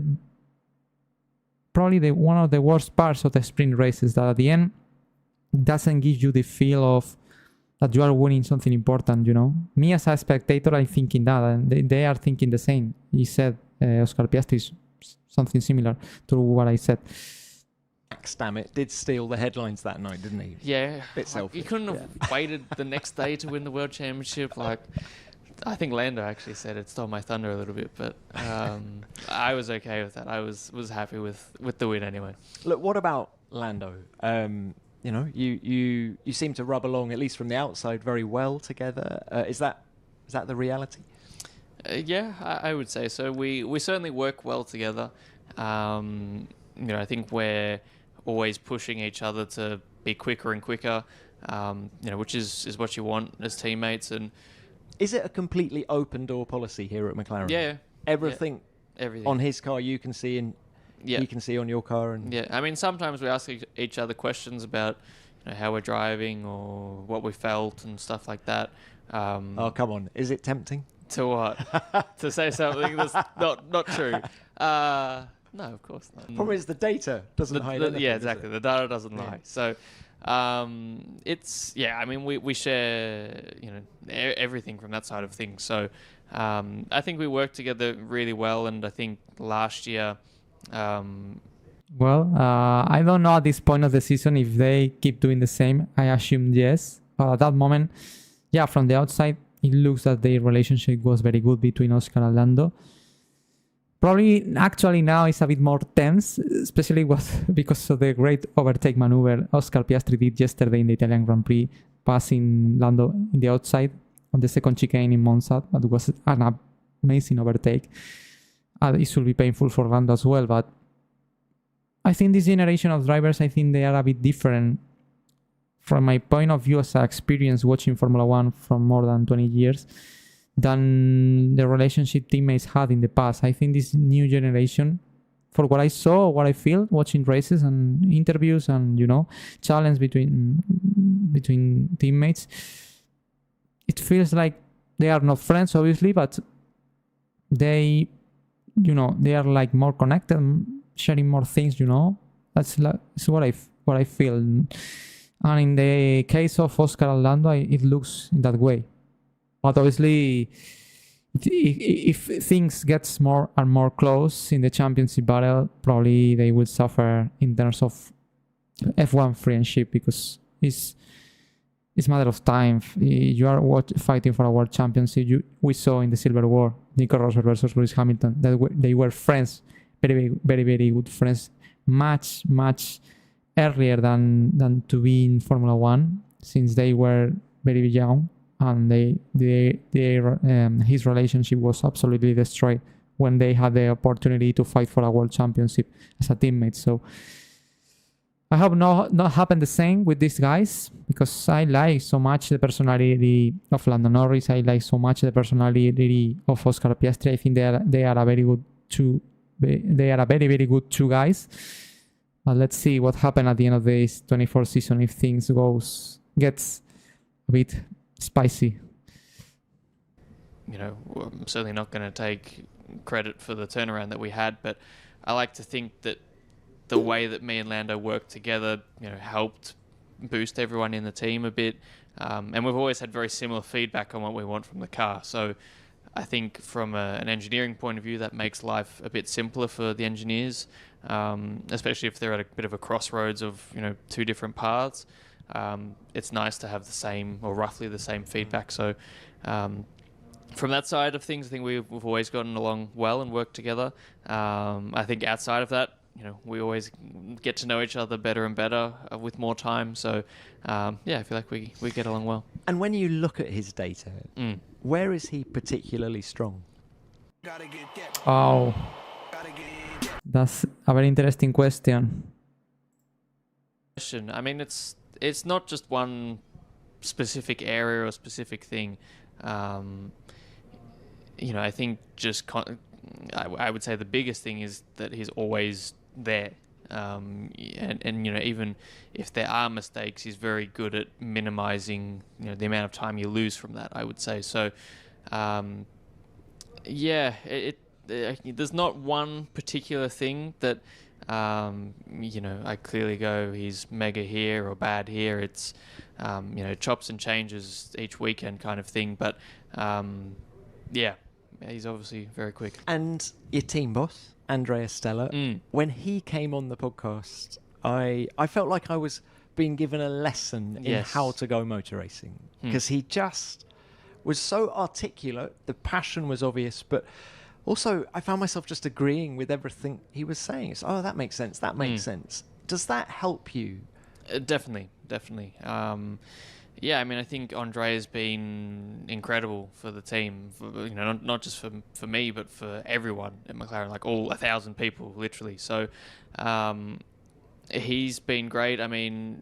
probably one of the worst parts of the sprint races, that at the end it doesn't give you the feel of that you are winning something important. Me as a spectator, I'm thinking that, and they are thinking the same. He said, Oscar Piastri, something similar to what I said. Damn it, did steal the headlines that night, didn't he? Yeah, bit selfish. You couldn't have waited the next day to win the World Championship. I think Lando actually said it stole my thunder a little bit, but I was okay with that. I was happy with the win anyway. Look, what about Lando? You seem to rub along, at least from the outside, very well together. Is that the reality? Yeah, I would say so. We certainly work well together. I think we're always pushing each other to be quicker and quicker, which is what you want as teammates. And is it a completely open door policy here at McLaren? Yeah. Everything everything on his car you can see, and he can see on your car. And I mean, sometimes we ask each other questions about how we're driving or what we felt and stuff like that. Oh, come on. Is it tempting? To what? To say something that's not true. No, of course not. Problem is the data doesn't hide anything. Yeah, exactly. The data doesn't lie. So I mean, we share everything from that side of things. So I think we work together really well, and I think last year I don't know at this point of the season if they keep doing the same. I assume yes, but at that moment, from the outside it looks that their relationship was very good between Oscar and Lando. Probably actually now it's a bit more tense, especially because of the great overtake maneuver Oscar Piastri did yesterday in the Italian Grand Prix, passing Lando in the outside on the second chicane in Monza. That was an amazing overtake. It should be painful for Lando as well, but I think this generation of drivers, I think they are a bit different. From my point of view as an experience watching Formula 1 for more than 20 years, than the relationship teammates had in the past. I think this new generation, for what I saw, what I feel watching races and interviews and challenge between teammates, it feels like they are not friends, obviously, but they are like more connected, sharing more things. That's what I feel. And in the case of Oscar and Lando, it looks in that way. But obviously, if things get more and more close in the championship battle, probably they will suffer in terms of F1 friendship, because it's a matter of time. You are fighting for a world championship. We saw in the Silver War, Nico Rosberg versus Lewis Hamilton, that they were friends, very, very, very good friends, much earlier than to be in Formula 1, since they were very young. And his relationship was absolutely destroyed when they had the opportunity to fight for a world championship as a teammate. So I hope not happen the same with these guys, because I like so much the personality of Lando Norris. I like so much the personality of Oscar Piastri. I think they are a very good two. They are a very, very good two guys. But let's see what happens at the end of this 24 season if things gets a bit spicy. I'm certainly not going to take credit for the turnaround that we had, but I like to think that the way that me and Lando worked together, helped boost everyone in the team a bit. And we've always had very similar feedback on what we want from the car. So I think from an engineering point of view, that makes life a bit simpler for the engineers, especially if they're at a bit of a crossroads of, two different paths. It's nice to have the same or roughly the same feedback. So from that side of things, I think we've always gotten along well and worked together. I think outside of that, we always get to know each other better and better with more time. So, I feel like we get along well. And when you look at his data, where is he particularly strong? Oh, that's a very interesting question. I mean, it's not just one specific area or specific thing. I think just I would say the biggest thing is that he's always there. And even if there are mistakes, he's very good at minimizing the amount of time you lose from that, I would say. So there's not one particular thing that I clearly go he's mega here or bad here. It's chops and changes each weekend kind of thing, but he's obviously very quick. And your team boss, Andrea Stella, when he came on the podcast, I felt like I was being given a lesson in how to go motor racing, because he just was so articulate. The passion was obvious, but also I found myself just agreeing with everything he was saying. It's, that makes sense. That makes sense. Does that help you? Definitely. I mean, I think Andrea's been incredible for the team, not just for me, but for everyone at McLaren, like all 1,000 people, literally. So he's been great. I mean,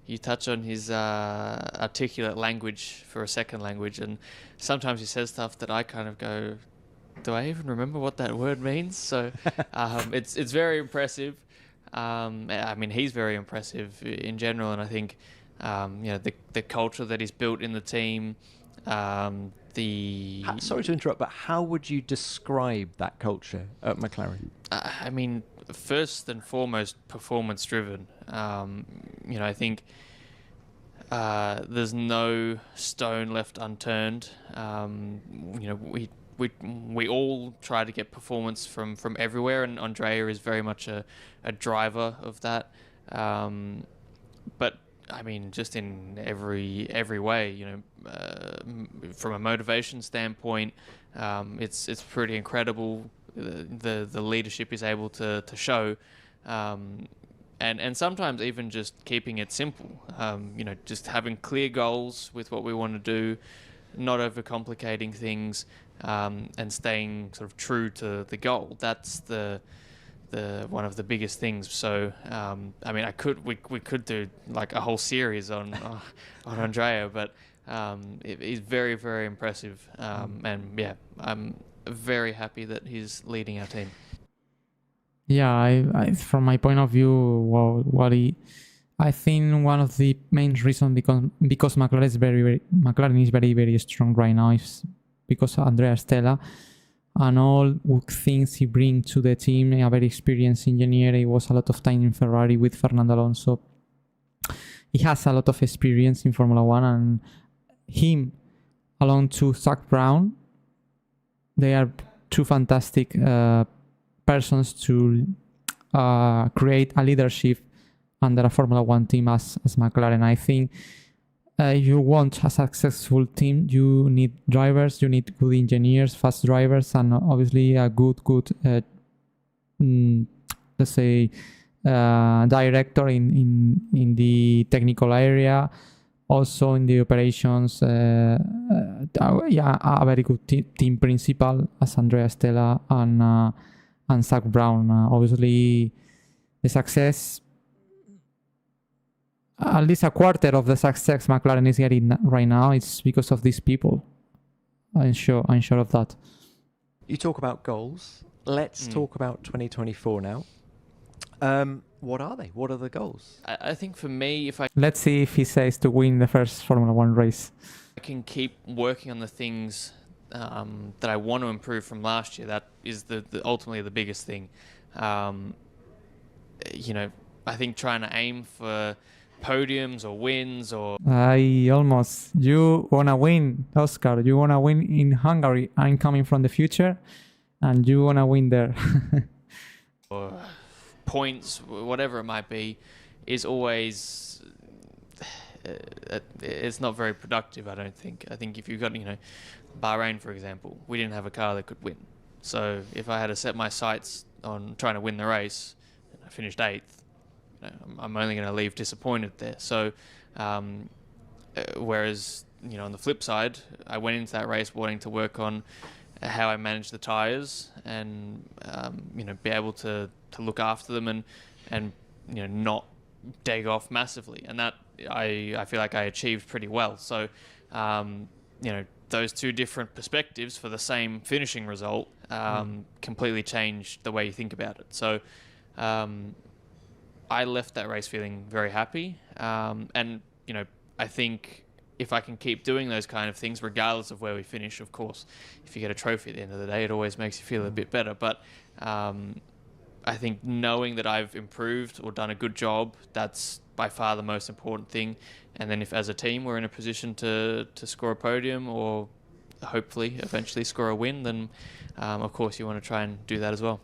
you touch on his articulate language for a second language, and sometimes he says stuff that I kind of go, do I even remember what that word means? So it's very impressive. I mean, he's very impressive in general, and I think the culture that he's built in the team. Sorry to interrupt, but how would you describe that culture at McLaren? I mean, first and foremost, performance driven. I think there's no stone left unturned. We all try to get performance from everywhere, and Andrea is very much a driver of that. But I mean, just in every way, from a motivation standpoint, it's pretty incredible the leadership is able to show, and sometimes even just keeping it simple. Just having clear goals with what we want to do, not overcomplicating things, and staying sort of true to the goal. That's the one of the biggest things. So I mean, we could do like a whole series on Andrea, but he's very, very impressive, and I'm very happy that he's leading our team. I from my point of view, I think one of the main reasons because McLaren is very, very strong right now is because Andrea Stella and all things he brings to the team. A very experienced engineer. He was a lot of time in Ferrari with Fernando Alonso. He has a lot of experience in Formula One, and him along to Zach Brown, they are two fantastic persons to create a leadership under a Formula One team as McLaren. I think if you want a successful team, you need drivers, you need good engineers, fast drivers, and obviously a good let's say director in the technical area, also in the operations. A very good team principal as Andrea Stella and Zach Brown. Obviously, the success, at least a quarter of the success McLaren is getting right now, it's because of these people. I'm sure of that. You talk about goals. Let's talk about 2024 now. What are they? What are the goals? I think for me, let's see if he says to win the first Formula One race. I can keep working on the things that I want to improve from last year. That is ultimately the biggest thing. I think trying to aim for podiums or wins or... Almost. You wanna win, Oscar. You wanna win in Hungary. I'm coming from the future, and you wanna win there. or points, whatever it might be, is always... it's not very productive, I don't think. I think if you've got, Bahrain, for example, we didn't have a car that could win. So if I had to set my sights on trying to win the race, and I finished 8th, I'm only going to leave disappointed there. So, whereas, on the flip side, I went into that race wanting to work on how I manage the tyres and, be able to look after them and not dig off massively. And that I feel like I achieved pretty well. So, those two different perspectives for the same finishing result completely changed the way you think about it. So, I left that race feeling very happy. And, I think if I can keep doing those kind of things, regardless of where we finish, of course, if you get a trophy at the end of the day, it always makes you feel a bit better. But I think knowing that I've improved or done a good job, that's by far the most important thing. And then if as a team we're in a position to score a podium or hopefully eventually score a win, then of course you want to try and do that as well.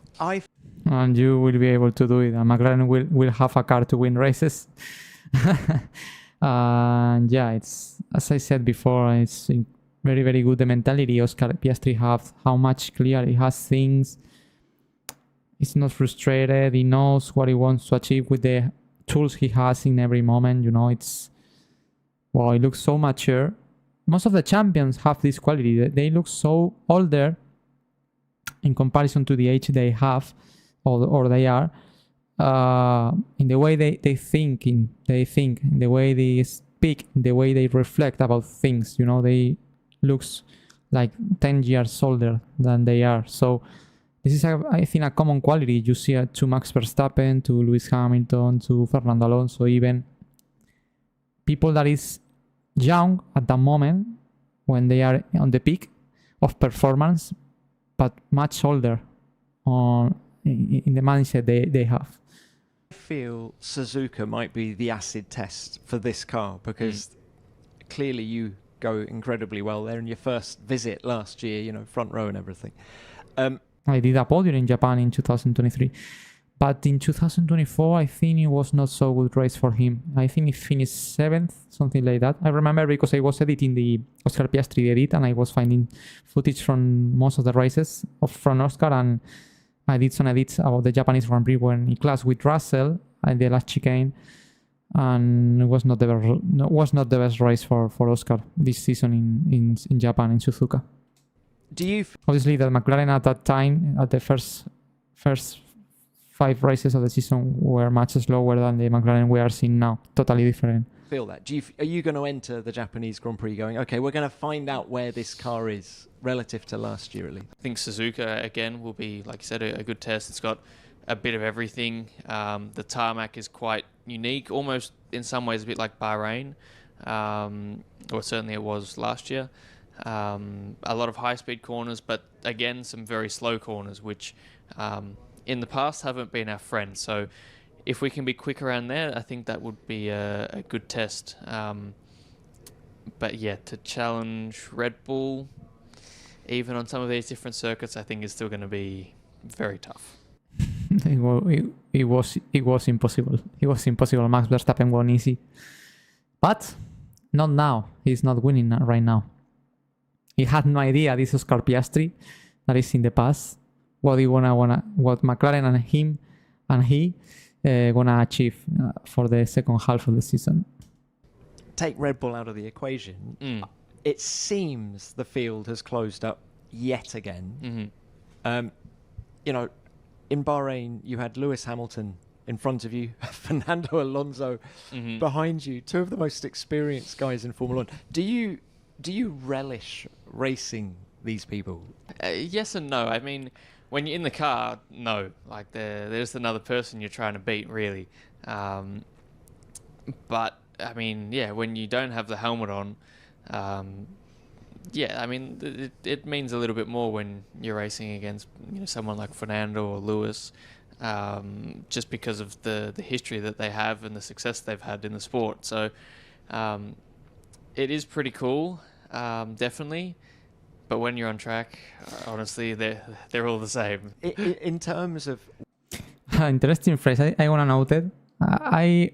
And you will be able to do it. And McLaren will have a car to win races. And yeah, it's, as I said before, it's very, very good. The mentality Oscar Piastri have, how much clear he has things. He's not frustrated. He knows what he wants to achieve with the tools he has in every moment. He looks so mature. Most of the champions have this quality. They look so older in comparison to the age they have or they are. In the way they think, in the way they speak, in the way they reflect about things. They looks like 10 years older than they are. So this is, I think, a common quality you see to Max Verstappen, to Lewis Hamilton, to Fernando Alonso, even people that is young at the moment when they are on the peak of performance, but much older in the mindset they have. I feel Suzuka might be the acid test for this car because clearly you go incredibly well there in your first visit last year, front row and everything. I did a podium in Japan in 2023. But in 2024, I think it was not so good race for him. I think he finished 7th, something like that. I remember because I was editing the Oscar Piastri edit and I was finding footage from most of the races from Oscar, and I did some edits about the Japanese Grand Prix when he clashed with Russell at the last chicane, and it was not the best race for Oscar this season in Japan, in Suzuka. Obviously, the McLaren at that time, at the first 5 races of the season, were much slower than the McLaren we are seeing now. Totally different. Feel that? Are you going to enter the Japanese Grand Prix going, okay, we're going to find out where this car is relative to last year at least? I think Suzuka, again, will be, like you said, a good test. It's got a bit of everything. The tarmac is quite unique, almost in some ways a bit like Bahrain, or certainly it was last year. A lot of high-speed corners, but again, some very slow corners, which in the past haven't been our friend. So if we can be quick around there, I think that would be a good test. But yeah, to challenge Red Bull, even on some of these different circuits, I think is still going to be very tough. It was impossible. It was impossible. Max Verstappen won easy. But not now. He's not winning right now. He had no idea this Oscar Piastri that is in the past what McLaren and him and he gonna achieve for the second half of the season. Take Red Bull out of the equation. It seems the field has closed up yet again. Mm-hmm. In Bahrain, you had Lewis Hamilton in front of you, Fernando Alonso behind you, 2 of the most experienced guys in Formula 1. Do you relish racing these people? Yes and no. I mean, when you're in the car, no. Like, there's another person you're trying to beat, really. But, I mean, yeah, when you don't have the helmet on, yeah, I mean, it means a little bit more when you're racing against someone like Fernando or Lewis. just because of the history that they have and the success they've had in the sport. So it is pretty cool, definitely. But when you're on track, honestly, they're all the same. In terms of interesting phrase, I want to note it. I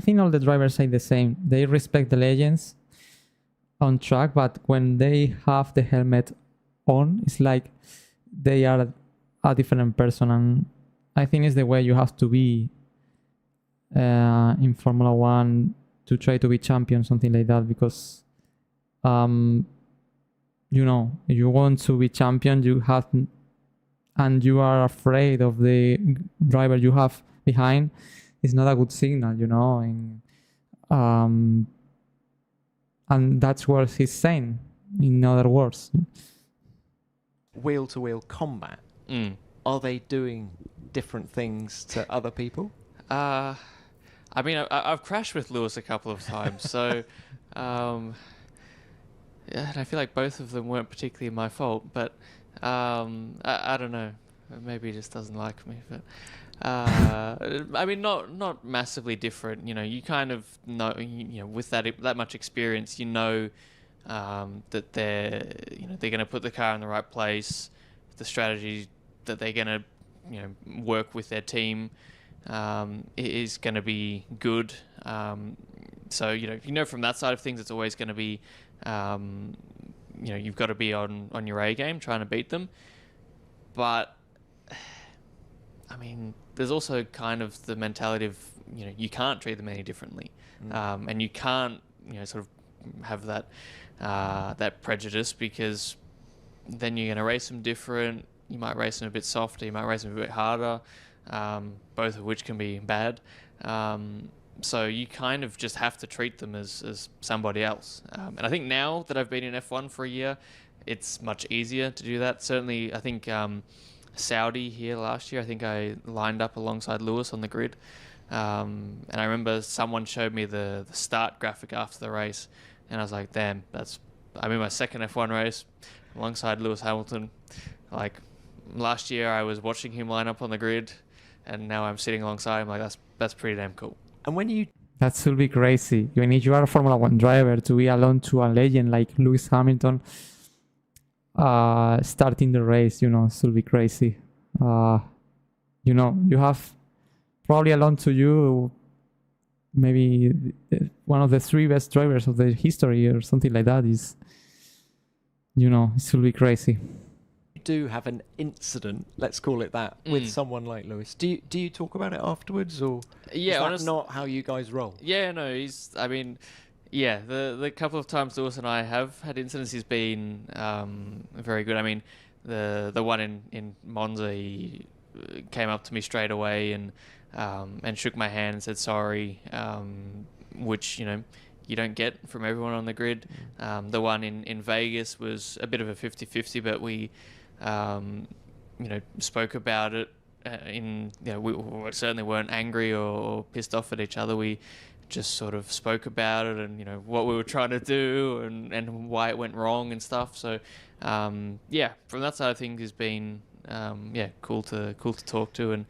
think all the drivers say the same. They respect the legends on track, but when they have the helmet on, it's like they are a different person. And I think it's the way you have to be in Formula One to try to be champion, something like that. Because, you know, if you want to be champion, you have, and you are afraid of the driver you have behind, it's not a good signal, you know. And that's what he's saying, in other words. Wheel-to-wheel combat, are they doing different things to other people? I mean, I've crashed with Lewis a couple of times, so yeah, and I feel like both of them weren't particularly my fault, but I don't know. Maybe he just doesn't like me, but I mean, not massively different. You know, you kind of know, you know, with that much experience, you know, that they're going to put the car in the right place, the strategy that they're going to, you know, work with their team is going to be good. So you know from that side of things, it's always going to be, you know, you've got to be on your A game trying to beat them. But I mean, there's also kind of the mentality of, you know, you can't treat them any differently, and you can't, you know, sort of have that that prejudice, because then you're going to race them different. You might race them a bit softer, you might race them a bit harder, both of which can be bad. So you kind of just have to treat them as somebody else. And I think now that I've been in F1 for a year, it's much easier to do that. Certainly, I think Saudi here last year, I think I lined up alongside Lewis on the grid. And I remember someone showed me the start graphic after the race, and I was like, damn, I'm in my second F1 race alongside Lewis Hamilton. Like, last year I was watching him line up on the grid, and now I'm sitting alongside him. Like, that's pretty damn cool. And when you... That should be crazy. When you are a Formula 1 driver, to be alone to a legend like Lewis Hamilton starting the race, you know, should be crazy. You know, you have probably alone to you maybe one of the 3 best drivers of the history or something like that. Is, you know, it should be crazy. Do have an incident, let's call it that, with someone like Lewis, do you talk about it afterwards, or is that not how you guys roll? Yeah, no, I mean, yeah, the couple of times Lewis and I have had incidents, he's been very good. I mean, the one in Monza, he came up to me straight away and shook my hand and said sorry, which, you know, you don't get from everyone on the grid. The one in Vegas was a bit of a 50-50, but we you know, spoke about it. We certainly weren't angry or pissed off at each other. We just sort of spoke about it, and, you know, what we were trying to do and why it went wrong and stuff. So yeah, from that side of things, has been cool to talk to, and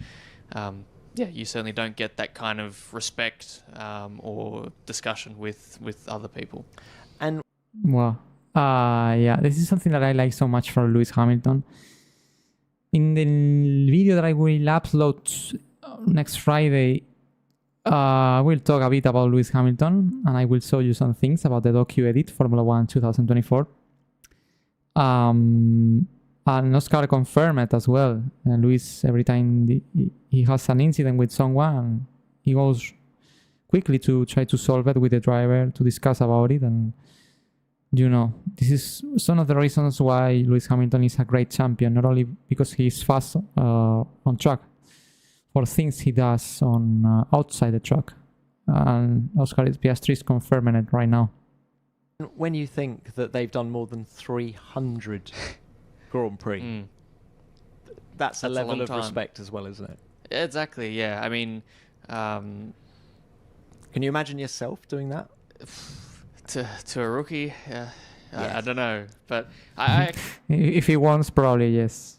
yeah, you certainly don't get that kind of respect or discussion with other people. And wow. Yeah, this is something that I like so much for Lewis Hamilton. In the video that I will upload next Friday, I will talk a bit about Lewis Hamilton, and I will show you some things about the Docuedit Formula 1 2024. And Oscar confirmed it as well. Lewis, every time he has an incident with someone, he goes quickly to try to solve it with the driver, to discuss about it. And, you know, this is some of the reasons why Lewis Hamilton is a great champion, not only because he's fast on track, for things he does on outside the track. And Oscar Piastri is confirming it right now. When you think that they've done more than 300 Grand Prix, that's a level of respect as well, isn't it? Exactly, yeah. I mean... can you imagine yourself doing that? To a rookie? Yeah. I don't know. But I if he wants, probably, yes.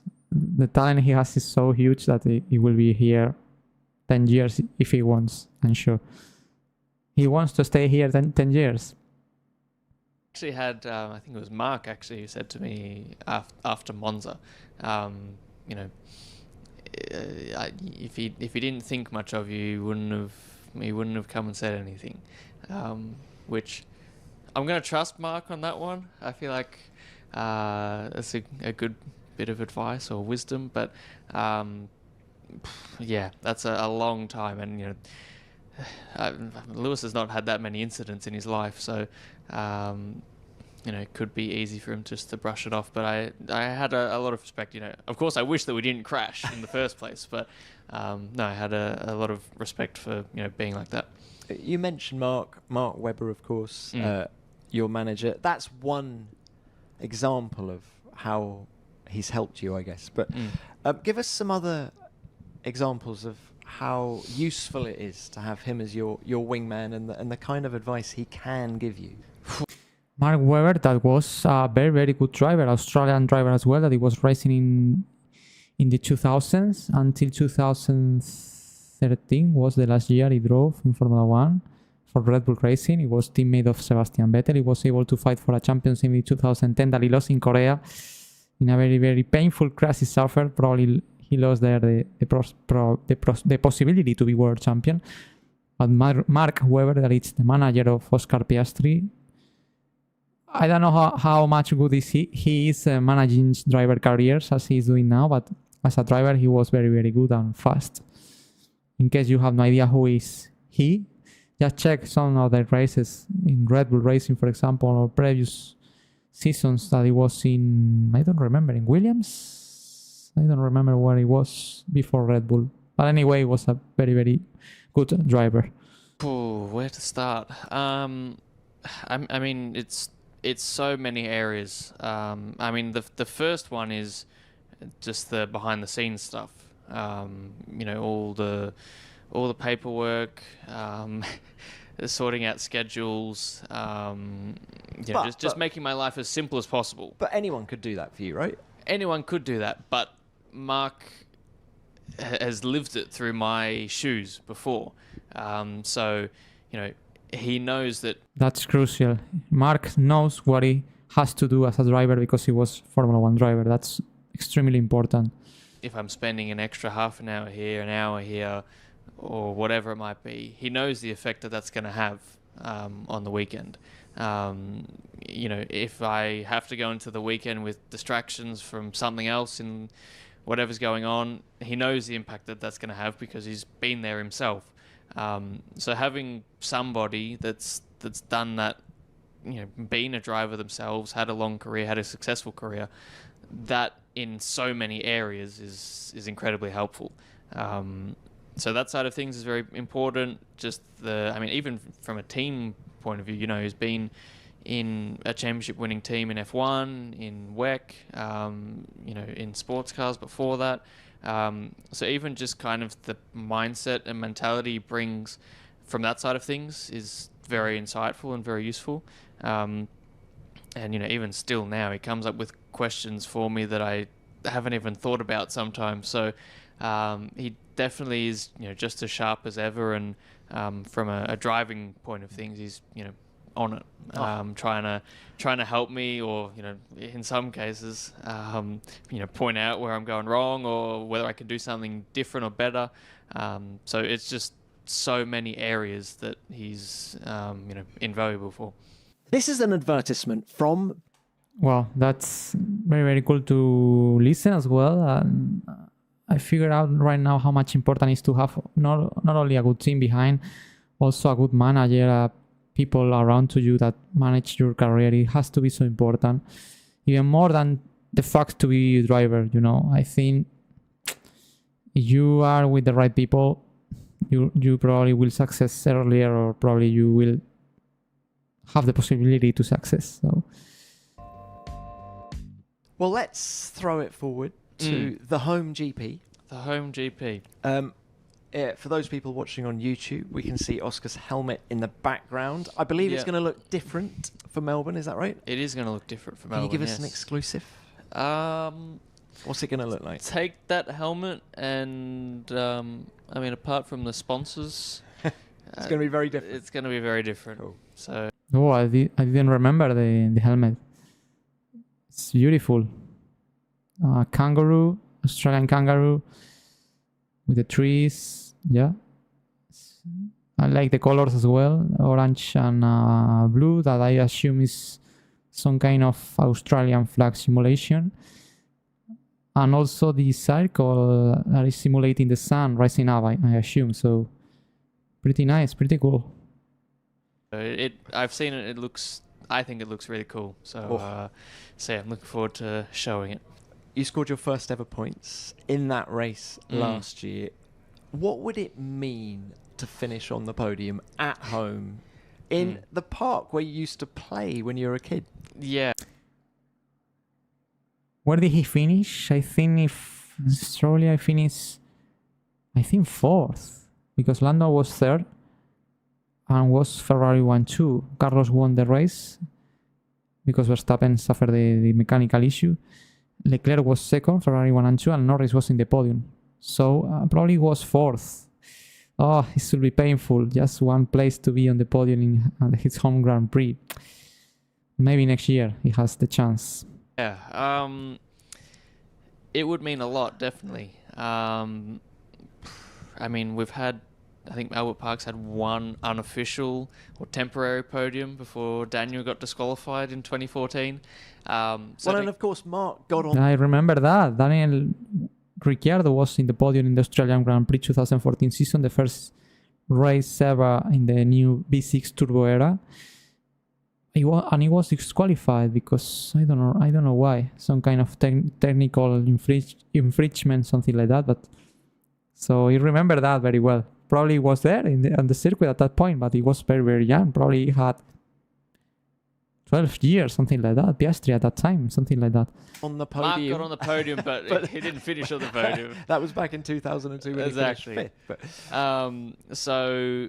the talent he has is so huge that he will be here 10 years if he wants, I'm sure. He wants to stay here 10 years. Actually had, I think it was Mark actually who said to me after Monza, if he didn't think much of you, he wouldn't have come and said anything, which I'm going to trust Mark on that one. I feel like that's a good bit of advice or wisdom, but yeah, that's a long time, and Lewis has not had that many incidents in his life, so it could be easy for him just to brush it off. But I had a lot of respect. Of course, I wish that we didn't crash in the first place, but no, I had a lot of respect for being like that. You mentioned Mark Webber, of course, your manager. That's one example of how he's helped you, I guess. But give us some other examples of how useful it is to have him as your wingman and the kind of advice he can give you. Mark Webber, that was a very, very good driver, Australian driver as well, that he was racing in the 2000s until 2013 was the last year he drove in Formula 1 for Red Bull Racing. He was teammate of Sebastian Vettel. He was able to fight for a championship in 2010 that he lost in Korea in a very, very painful crash he suffered. Probably he lost there the possibility to be world champion. But Mark Webber, that is the manager of Oscar Piastri, I don't know how much good is he is managing driver careers as he's doing now, but as a driver he was very, very good and fast. In case you have no idea who is he, just check some of the races in Red Bull Racing, for example, or previous seasons that he was in, I don't remember, in Williams? I don't remember where he was before Red Bull. But anyway, he was a very, very good driver. Oh, where to start? I mean, it's so many areas. I mean, the first one is just the behind the scenes stuff. All the paperwork, sorting out schedules. Just making my life as simple as possible. But anyone could do that for you, right? Anyone could do that, but Mark has lived it through my shoes before. So he knows that. That's crucial. Mark knows what he has to do as a driver because he was Formula 1 driver. That's extremely important. If I'm spending an extra half an hour here, an hour here, or whatever it might be, he knows the effect that that's going to have on the weekend. If I have to go into the weekend with distractions from something else and whatever's going on, he knows the impact that that's going to have because he's been there himself. So having somebody that's done that, been a driver themselves, had a long career, had a successful career, that in so many areas is incredibly helpful. So that side of things is very important. Even from a team point of view, he's been in a championship winning team in F1, in WEC, in sports cars before that. So even just kind of the mindset and mentality he brings from that side of things is very insightful and very useful. And even still now, he comes up with questions for me that I haven't even thought about sometimes. So he definitely is, just as sharp as ever. And from a driving point of things, he's, on it, trying to help me, or in some cases, point out where I'm going wrong or whether I can do something different or better. So it's just so many areas that he's invaluable for. This is an advertisement from. Well, that's very, very cool to listen as well. I figured out right now how much important it is to have not only a good team behind, also a good manager, people around to you that manage your career. It has to be so important, even more than the fact to be a driver. I think if you are with the right people, you probably will success earlier, or probably you will have the possibility to success. So, well, let's throw it forward to the home GP. The home GP. For those people watching on YouTube, we can see Oscar's helmet in the background. I believe it's going to look different for Melbourne. Is that right? It is going to look different for Melbourne. Can you give us an exclusive? What's it going to look like? Take that helmet and, I mean, apart from the sponsors... It's going to be very different. It's going to be very different. Cool. So... Oh, I didn't remember the helmet. It's beautiful. Kangaroo, Australian kangaroo with the trees. Yeah. I like the colors as well, orange and blue, that I assume is some kind of Australian flag simulation. And also the circle that is simulating the sun rising up, I assume. So pretty nice, pretty cool. I've seen it. I think it looks really cool. So, so yeah, I'm looking forward to showing it. You scored your first ever points in that race last year. What would it mean to finish on the podium at home in the park where you used to play when you were a kid? Yeah. Where did he finish? I think if Australia finished, I think 4th, because Lando was 3rd and was Ferrari 1-2. Carlos won the race because Verstappen suffered the mechanical issue. Leclerc was 2nd, Ferrari 1 and 2, and Norris was in the podium. So probably was 4th. Oh, it should be painful. Just one place to be on the podium in his home Grand Prix. Maybe next year he has the chance. Yeah, it would mean a lot, definitely. I mean, I think Albert Park's had one unofficial or temporary podium before Daniel got disqualified in 2014. And of course, Mark got on. I remember that. Daniel Ricciardo was in the podium in the Australian Grand Prix 2014 season, the first race ever in the new V6 turbo era. He was disqualified because I don't know why, some kind of technical infringement, something like that. But so you remember that very well. Probably was there on the circuit at that point, but he was very, very young. Probably had 12 years, something like that. Piastri at that time, something like that. On the podium. Mark got on the podium, but he didn't finish on the podium. That was back in 2002 when exactly. he finished 5th. So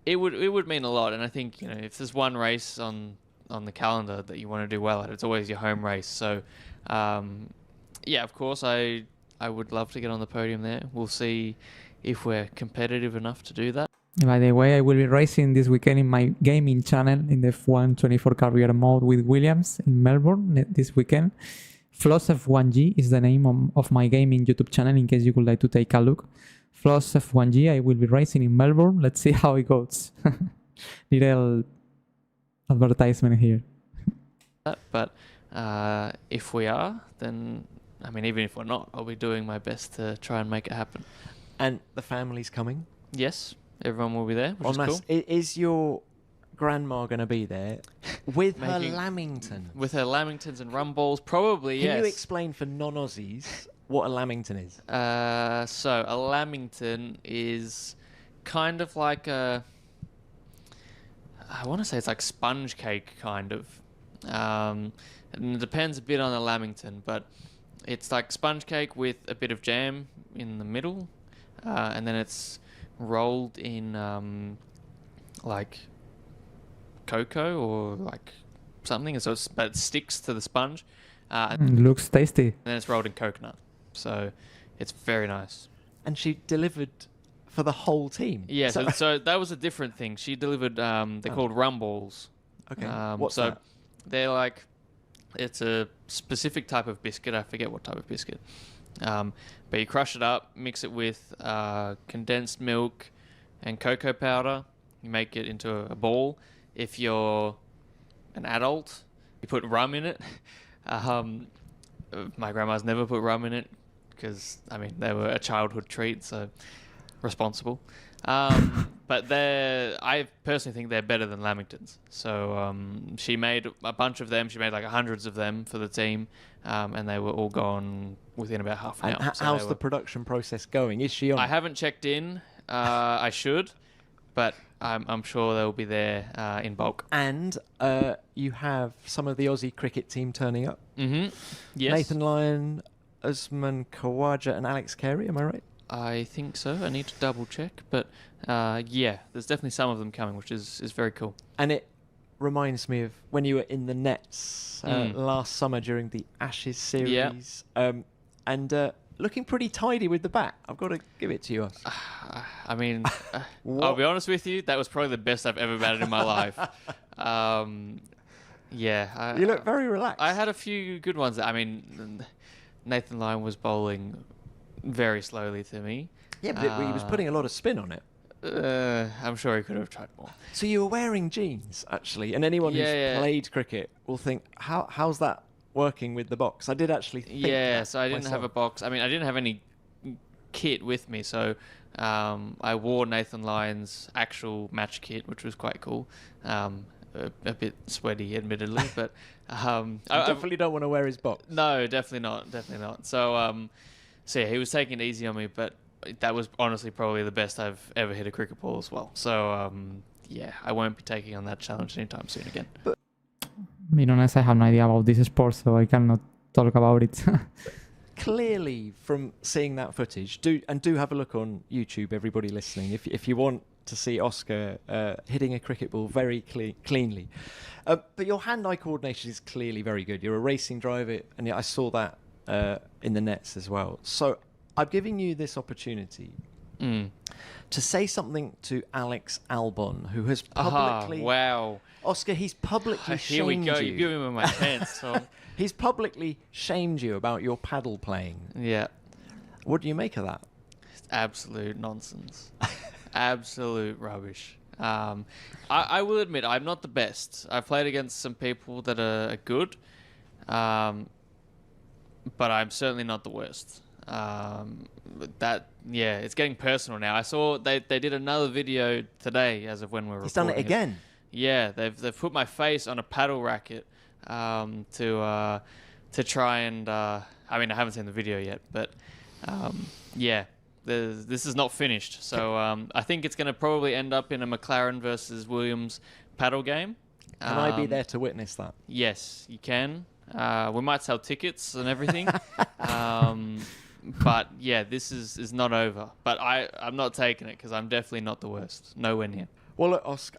it would mean a lot, and I think if there's one race on the calendar that you want to do well at, it's always your home race. So yeah, of course, I would love to get on the podium there. We'll see if we're competitive enough to do that. By the way, I will be racing this weekend in my gaming channel in the F1 24 career mode with Williams in Melbourne this weekend. Floss F1G is the name of my gaming YouTube channel in case you would like to take a look. Floss F1G, I will be racing in Melbourne. Let's see how it goes. Little advertisement here. But if we are, then, I mean, even if we're not, I'll be doing my best to try and make it happen. And the family's coming? Yes, everyone will be there, which is cool. Is your grandma going to be there with her Lamington? With her Lamingtons and rumballs, probably, yes. Can you explain for non-Aussies what a Lamington is? So, a Lamington is kind of like I want to say it's like sponge cake, kind of. And it depends a bit on the Lamington, but it's like sponge cake with a bit of jam in the middle. And then it's rolled in like cocoa or like something, but it sticks to the sponge. Looks tasty. And then it's rolled in coconut, so it's very nice. And she delivered for the whole team. Yeah, so that was a different thing. She delivered. They're called rumballs. Okay. What's that? They're like, it's a specific type of biscuit. I forget what type of biscuit. But you crush it up, mix it with condensed milk and cocoa powder. You make it into a ball. If you're an adult, you put rum in it. My grandma's never put rum in it because, I mean, they were a childhood treat, so responsible. But I personally think they're better than Lamingtons. So she made a bunch of them. She made like hundreds of them for the team, and they were all gone within about half an hour. How's the production process going? Is she on? I haven't checked in. I should, but I'm sure they'll be there in bulk. And you have some of the Aussie cricket team turning up. Mm-hmm. Yes. Nathan Lyon, Usman Khawaja, and Alex Carey. Am I right? I think so. I need to double check, but yeah, there's definitely some of them coming, which is very cool. And it reminds me of when you were in the nets last summer during the Ashes series. Yeah. and looking pretty tidy with the bat. I've got to give it to you. I mean, I'll be honest with you, that was probably the best I've ever batted in my life. Yeah. You look very relaxed. I had a few good ones. I mean, Nathan Lyon was bowling very slowly to me. Yeah, but he was putting a lot of spin on it. I'm sure he could have tried more. So you were wearing jeans, actually, and anyone who's played cricket will think, how's that working with the box? I did actually think that so I didn't have a box. I mean, I didn't have any kit with me, so I wore Nathan Lyon's actual match kit, which was quite cool. A bit sweaty, admittedly, but I definitely don't want to wear his box. No, definitely not. So yeah, he was taking it easy on me, but that was honestly probably the best I've ever hit a cricket ball as well. So yeah, I won't be taking on that challenge anytime soon again. But being honest, I have no idea about this sport, so I cannot talk about it. Clearly, from seeing that footage, do have a look on YouTube, everybody listening, if you want to see Oscar hitting a cricket ball very cleanly. But your hand-eye coordination is clearly very good. You're a racing driver, and I saw that in the nets as well. So I'm giving you this opportunity to say something to Alex Albon, who has publicly... wow. Oscar, he's publicly shamed you. Here we go. You're giving me my pants. So. He's publicly shamed you about your paddle playing. Yeah. What do you make of that? It's absolute nonsense. Absolute rubbish. I will admit, I'm not the best. I've played against some people that are good, but I'm certainly not the worst. It's getting personal now. I saw they did another video today, as of when we're recording. He's done it again. Yeah, they've put my face on a paddle racket to try and I mean, I haven't seen the video yet, but yeah. This is not finished, so I think it's going to probably end up in a McLaren versus Williams paddle game. Can I be there to witness that? Yes, you can. We might sell tickets and everything. But yeah, this is not over. But I'm not taking it because I'm definitely not the worst. Nowhere near. Well, look, Oscar,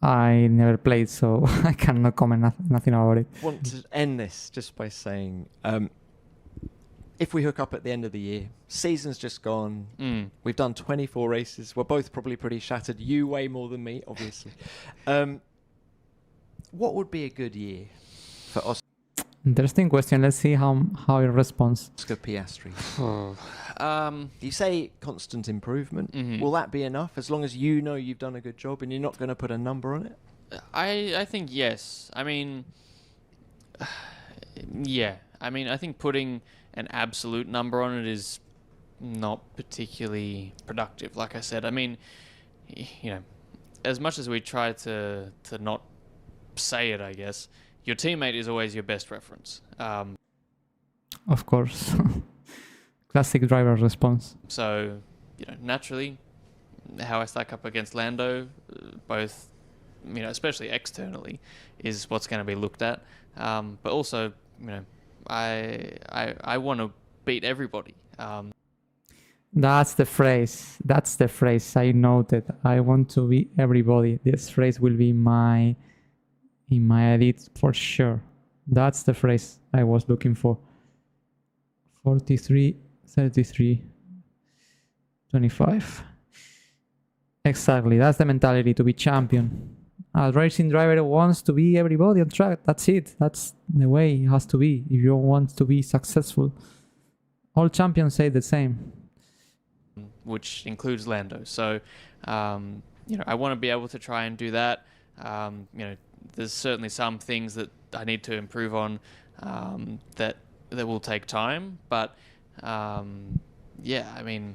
I never played, so I cannot comment nothing about it. I want to end this just by saying... if we hook up at the end of the year, season's just gone. We've done 24 races. We're both probably pretty shattered. You way more than me, obviously. What would be a good year for Oscar? Interesting question. Let's see how it responds. Oscar Piastri. You say constant improvement. Mm-hmm. Will that be enough as long as you know you've done a good job and you're not going to put a number on it? I think yes. I mean, yeah. I mean, I think putting an absolute number on it is not particularly productive. Like I said, I mean, you know, as much as we try to not say it, I guess, your teammate is always your best reference. Of course. Classic driver response. So, you know, naturally, how I stack up against Lando, both, you know, especially externally, is what's going to be looked at. But also, you know, I want to beat everybody. That's the phrase. I noted. I want to beat everybody. This phrase will be in my edit for sure. That's the phrase I was looking for. 43, 33, 25. Exactly. That's the mentality to be champion. A racing driver wants to be everybody on track. That's it. That's the way it has to be if you want to be successful. All champions say the same. Which includes Lando. So, you know, I want to be able to try and do that. You know, there's certainly some things that I need to improve on that will take time. But, yeah, I mean,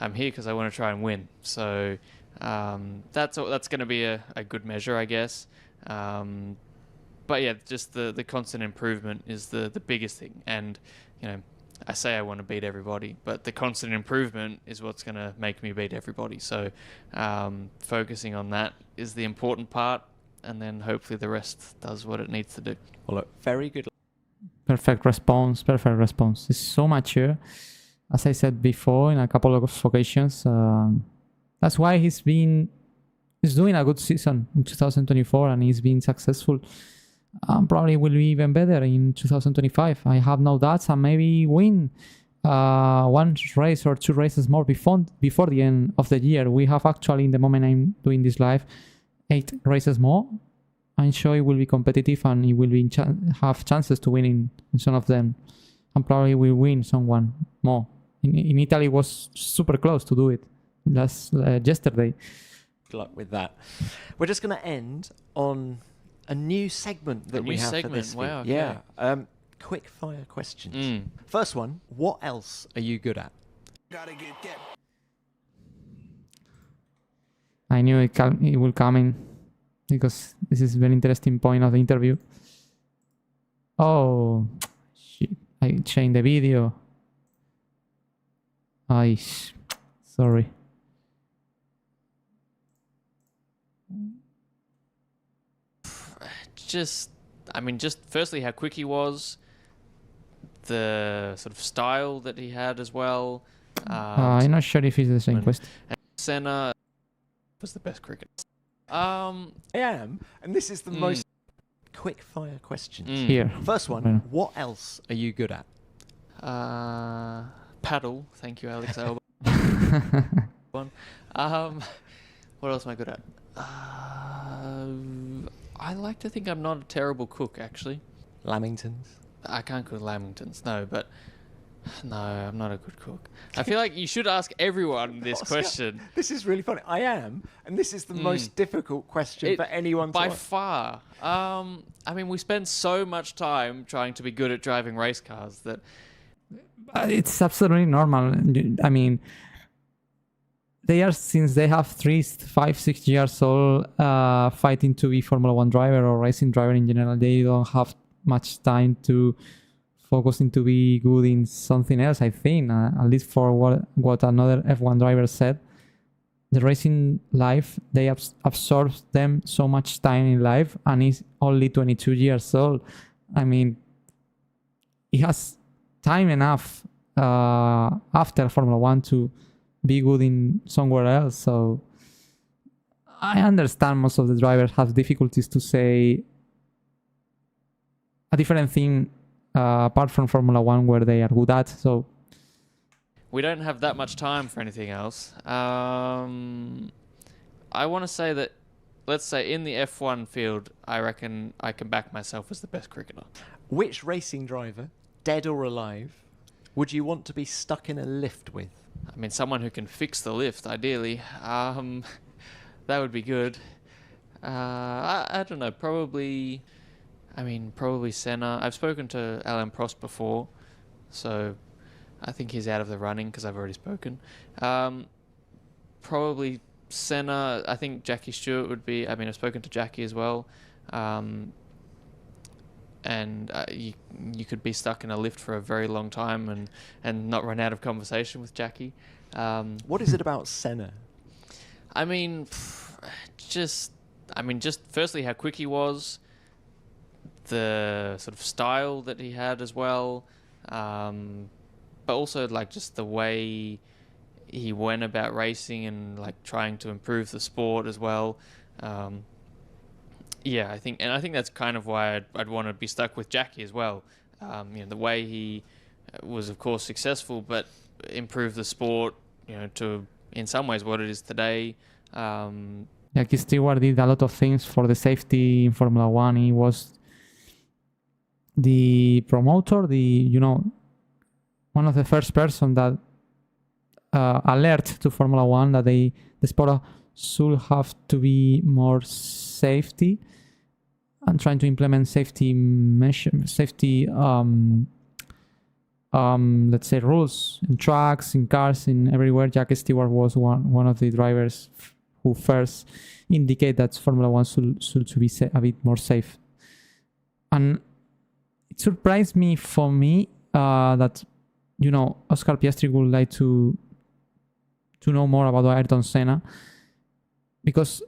I'm here because I want to try and win. So... that's going to be a good measure, I guess. But yeah, just the constant improvement is the biggest thing. And, you know, I say I want to beat everybody, but the constant improvement is what's going to make me beat everybody. So focusing on that is the important part, and then hopefully the rest does what it needs to do. Well, look, very good. Perfect response. It's so mature. As I said before in a couple of occasions, that's why he's doing a good season in 2024 and he's been successful. probably will be even better in 2025. I have no doubts, and maybe win one race or two races more before the end of the year. We have actually, in the moment I'm doing this live, 8 races more. I'm sure it will be competitive, and it will be have chances to win in some of them, and probably will win someone more. In Italy, it was super close to do it yesterday. Good luck with that. We're just going to end on a new segment that we have for this week. Wow, okay. Yeah. Quick fire questions. First one, what else are you good at? I knew it will come in, because this is a very interesting point of the interview. Oh, shit. I changed the video. Sorry. Just firstly how quick he was, the sort of style that he had as well. I'm not sure if it's the same question. Senna was the best cricketer. I am, and this is the most quick fire questions. Here. First one, what else are you good at? Paddle. Thank you, Alex Alba. One. What else am I good at? I like to think I'm not a terrible cook, actually. Lamingtons? I can't cook lamingtons, no, but no, I'm not a good cook. I feel like you should ask everyone this question. This is really funny. I am, and this is the most difficult question for anyone to by ask. far. I mean, we spend so much time trying to be good at driving race cars that it's absolutely normal. I mean, since they have 3, 5, 6 years old, fighting to be Formula 1 driver or racing driver in general. They don't have much time to focus into be good in something else, I think. At least for what another F1 driver said. The racing life, they absorb them so much time in life, and he's only 22 years old. I mean, he has time enough after Formula 1 to be good in somewhere else. So I understand most of the drivers have difficulties to say a different thing apart from Formula 1 where they are good at. So we don't have that much time for anything else. I want to say that, let's say in the F1 field, I reckon I can back myself as the best cricketer. Which racing driver, dead or alive, would you want to be stuck in a lift with? I mean, someone who can fix the lift, ideally. That would be good. I don't know, probably Senna. I've spoken to Alain Prost before, so I think he's out of the running because I've already spoken. Probably Senna. I think Jackie Stewart would be. I mean, I've spoken to Jackie as well. And you could be stuck in a lift for a very long time and not run out of conversation with Jackie. What is it about Senna? I mean, just firstly how quick he was, the sort of style that he had as well, but also like just the way he went about racing and like trying to improve the sport as well. Yeah, I think that's kind of why I'd want to be stuck with Jackie as well. The way he was, of course, successful, but improved the sport, to in some ways what it is today. Jackie Stewart did a lot of things for the safety in Formula 1. He was the promoter, one of the first person that alert to Formula 1 that the sport should have to be more safety and trying to implement safety let's say rules in tracks, in cars, in everywhere. Jackie Stewart was one of the drivers who first indicate that Formula 1 should be a bit more safe. And it surprised me that Oscar Piastri would like to know more about Ayrton Senna, because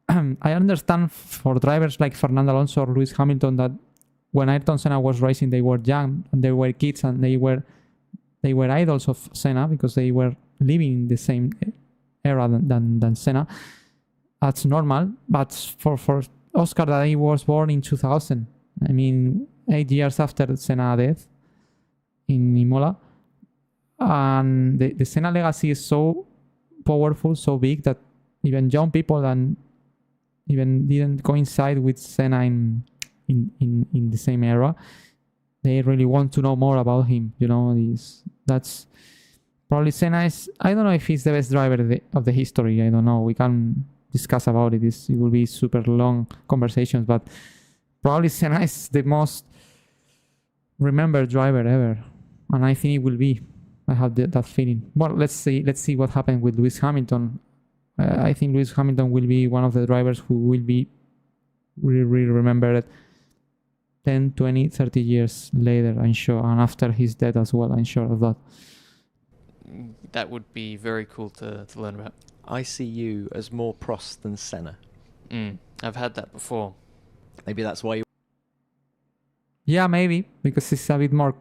I understand for drivers like Fernando Alonso or Lewis Hamilton that when Ayrton Senna was racing, they were young and they were kids and they were idols of Senna because they were living in the same era than Senna. That's normal, but for Oscar, that he was born in 2000, I mean, 8 years after Senna death in Imola. And the Senna legacy is so powerful, so big, that even young people and even didn't coincide with Senna in the same era, they really want to know more about him. You know, that's probably Senna is. I don't know if he's the best driver of the history. I don't know. We can discuss about it. It will be super long conversations, but probably Senna is the most remembered driver ever, and I think it will be. I have that feeling. Well, let's see what happened with Lewis Hamilton. I think Lewis Hamilton will be one of the drivers who will be really remembered 10, 20, 30 years later, I'm sure, and after his death as well, I'm sure of that. That would be very cool to learn about. I see you as more Prost than Senna. I've had that before. Maybe that's why you... Yeah, maybe, because it's a bit more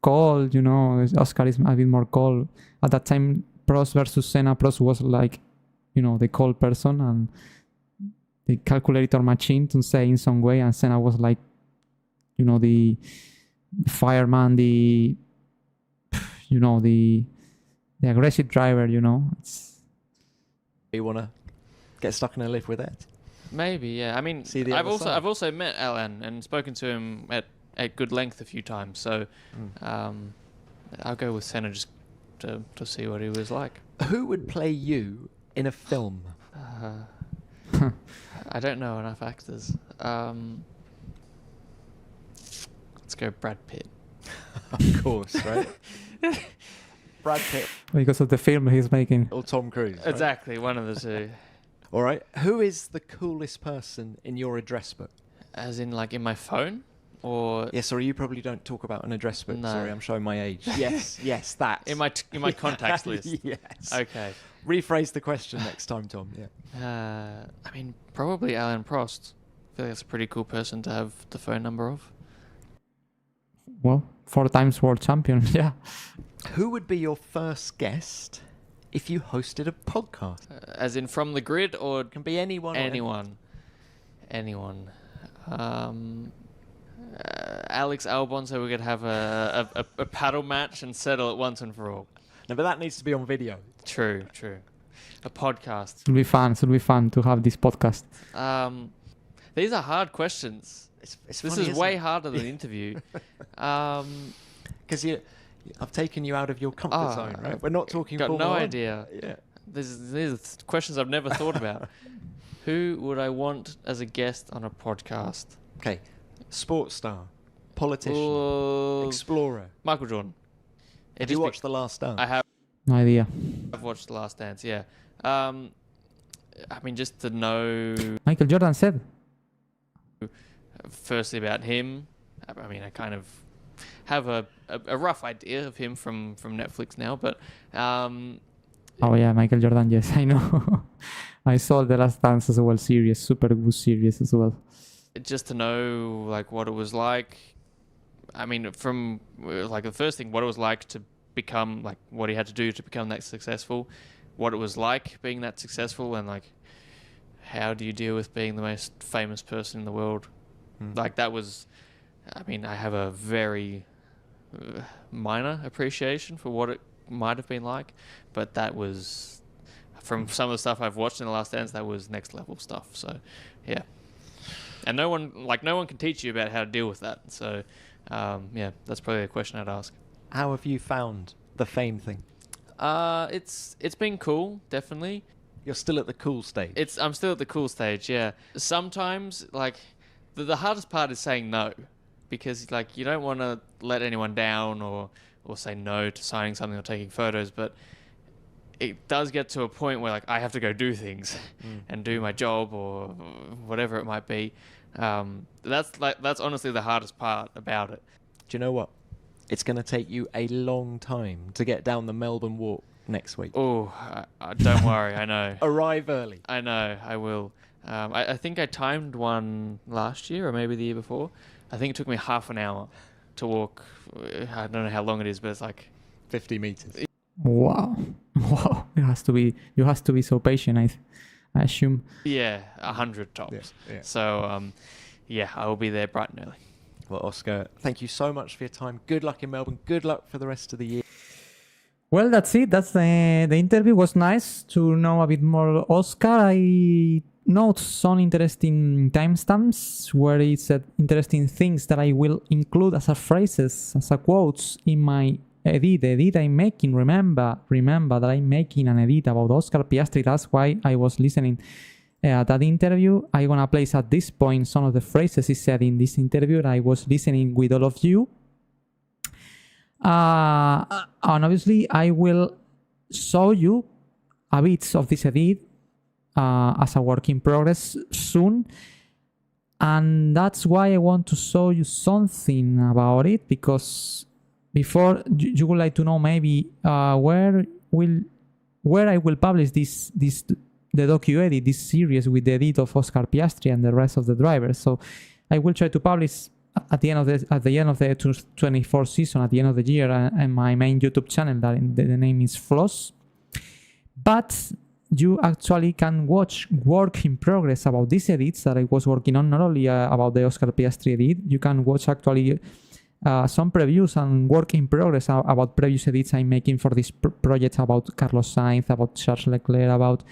cold, you know. Oscar is a bit more cold. At that time, Prost versus Senna, Prost was like, you know, the cold person and the calculator machine, to say in some way, and Senna was like, you know, the fireman, the aggressive driver, you know. You want to get stuck in a lift with that? Maybe, yeah. I mean, I've also met Alan and spoken to him at good length a few times. So I'll go with Senna just to see what he was like. Who would play you in a film? I don't know enough actors. Let's go Brad Pitt. Of course, right? Brad Pitt. Because of the film he's making. Or Tom Cruise. Right? Exactly, one of the two. All right. Who is the coolest person in your address book? As in, like, in my phone? Or... Yes, sorry, you probably don't talk about an address book. No. Sorry, I'm showing my age. Yes, that. In my contacts list? Yes. Okay. Rephrase the question next time, Tom. Yeah. I mean, probably Alan Prost. I feel like that's a pretty cool person to have the phone number of. Well, 4 times world champion, yeah. Who would be your first guest if you hosted a podcast? As in from the grid, or Can be anyone. anyone? Alex Albon, so we could have a paddle match and settle it once and for all. No, but that needs to be on video. True. A podcast. It will be fun to have this podcast. These are hard questions. It's This funny, is way harder than interview. Because I've taken you out of your comfort zone, right? We're not talking. Got no Formula idea. Yeah. These are questions I've never thought about. Who would I want as a guest on a podcast? Okay. Sports star, politician, explorer. Michael Jordan. Have you watched The Last Dance? I have. No idea. I've watched The Last Dance. Yeah. I mean, just to know. Michael Jordan said. Firstly about him. I mean, I kind of have a rough idea of him from Netflix now, but oh yeah, Michael Jordan, yes, I know. I saw The Last Dance as well, super good series as well. Just to know like what it was like. I mean, from like the first thing, what it was like to become, like what he had to do to become that successful, what it was like being that successful, and like how do you deal with being the most famous person in the world? Like that was, I mean, I have a very minor appreciation for what it might have been like, but that was, from some of the stuff I've watched in The Last Dance, that was next level stuff. So, yeah. And no one can teach you about how to deal with that. So, yeah, that's probably a question I'd ask. How have you found the fame thing? It's been cool, definitely. You're still at the cool stage. I'm still at the cool stage, yeah. Sometimes, like, the hardest part is saying no, because like you don't want to let anyone down or say no to signing something or taking photos, but it does get to a point where like I have to go do things and do my job or whatever it might be. That's honestly the hardest part about it. Do you know what? It's going to take you a long time to get down the Melbourne Walk next week. Oh, don't worry, I know. Arrive early. I know, I will. I think I timed one last year or maybe the year before. I think it took me half an hour to walk. I don't know how long it is, but it's like 50 meters. Wow. You have to be so patient, I assume. Yeah, 100 tops. Yeah. So, yeah, I will be there bright and early. Well, Oscar, thank you so much for your time. Good luck in Melbourne. Good luck for the rest of the year. Well, that's it. That's the interview. Was nice to know a bit more Oscar. I note some interesting timestamps where it said interesting things that I will include as a phrases, as a quotes in my edit. The edit I'm making. Remember that I'm making an edit about Oscar Piastri. That's why I was listening that interview. I'm gonna place at this point some of the phrases he said in this interview that I was listening with all of you. And obviously I will show you a bit of this edit as a work in progress soon, and that's why I want to show you something about it, because before you would like to know maybe where I will publish the Docuedit, this series with the edit of Oscar Piastri and the rest of the drivers. So I will try to publish at the end of the 2024 season, at the end of the year, and my main YouTube channel, that the name is Floss. But you actually can watch work in progress about these edits that I was working on, not only about the Oscar Piastri edit. You can watch actually some previews and work in progress about previous edits I'm making for this project, about Carlos Sainz, about Charles Leclerc, about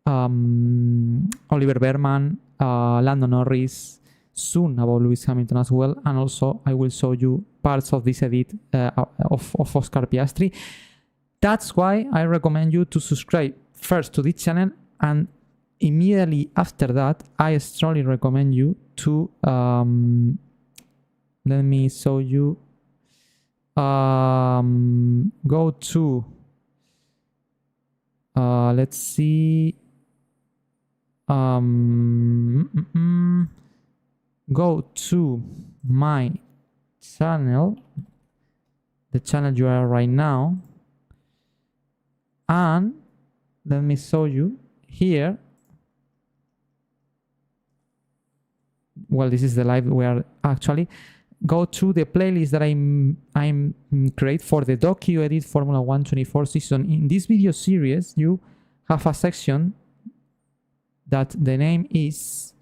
Oliver Behrman, Lando Norris, soon about Lewis Hamilton as well, and also I will show you parts of this edit of Oscar Piastri. That's why I recommend you to subscribe first to this channel, and immediately after that I strongly recommend you to let me show you, go to let's see, go to my channel, the channel you are right now, and let me show you here. Well, this is the live we are actually. Go to the playlist that I'm create for the Docuedit Formula 1 24 season. In this video series, you have a section that the name is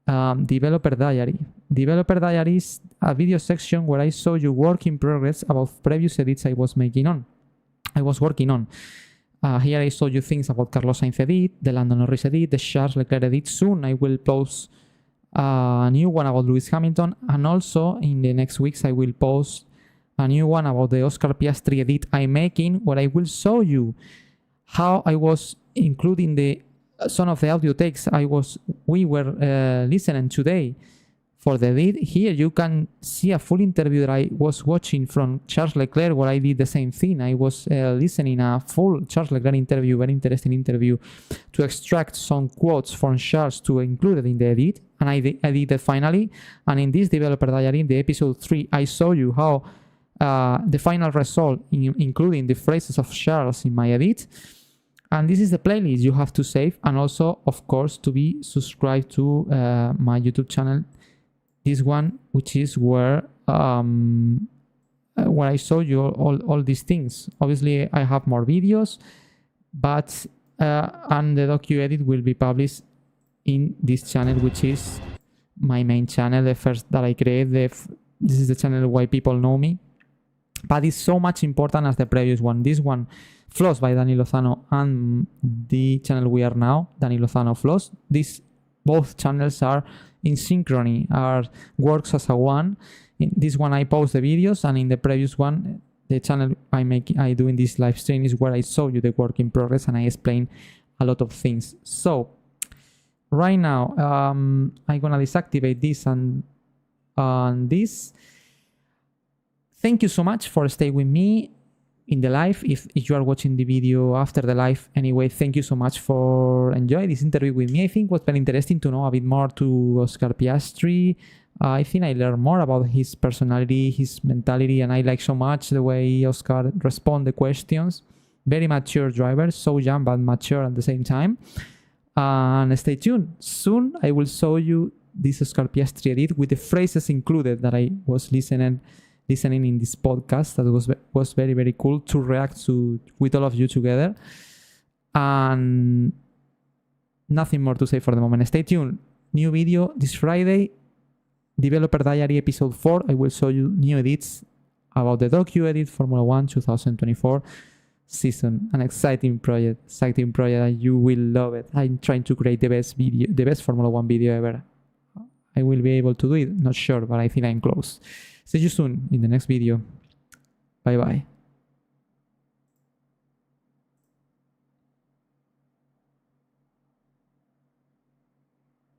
Developer Diary. Developer Diary is a video section where I show you work in progress about previous edits I was working on. Here I show you things about Carlos Sainz edit, the Lando Norris edit, the Charles Leclerc edit. Soon I will post a new one about Lewis Hamilton, and also in the next weeks I will post a new one about the Oscar Piastri edit I'm making, where I will show you how I was including some of the audio takes we were listening today for the edit. Here you can see a full interview that I was watching from Charles Leclerc, where I did the same thing. I was listening a full Charles Leclerc interview, very interesting interview, to extract some quotes from Charles to include it in the edit, and I did it finally. And in this Developer Diary, in the episode 3, I show you how the final result, including the phrases of Charles in my edit. And this is the playlist you have to save, and also, of course, to be subscribed to my YouTube channel. This one, which is where I show you all these things. Obviously, I have more videos, but and the Docuedit will be published in this channel, which is my main channel, the first that I created. This is the channel why people know me, but it's so much important as the previous one. This one, Floss by Dani Lozano, and the channel we are now, Dani Lozano Floss. These both channels are in synchrony, works as a one. In this one I post the videos, and in the previous one, the channel I do in this live stream is where I show you the work in progress and I explain a lot of things. So right now I'm gonna deactivate this and this. Thank you so much for staying with me in the live. If you are watching the video after the live, anyway, thank you so much for enjoying this interview with me. I think it was very interesting to know a bit more to Oscar Piastri. I think I learned more about his personality, his mentality, and I like so much the way Oscar responds the questions. Very mature driver, so young but mature at the same time. And stay tuned. Soon I will show you this Oscar Piastri edit with the phrases included that I was listening in this podcast. That was very, very cool to react to with all of you together. And nothing more to say for the moment. Stay tuned. New video this Friday. Developer Diary episode 4. I will show you new edits about the Docuedit Formula 1 2024 season. An exciting project, and you will love it. I'm trying to create the best Formula 1 video ever. I will be able to do it, not sure, but I think I'm close. See you soon in the next video. Bye bye.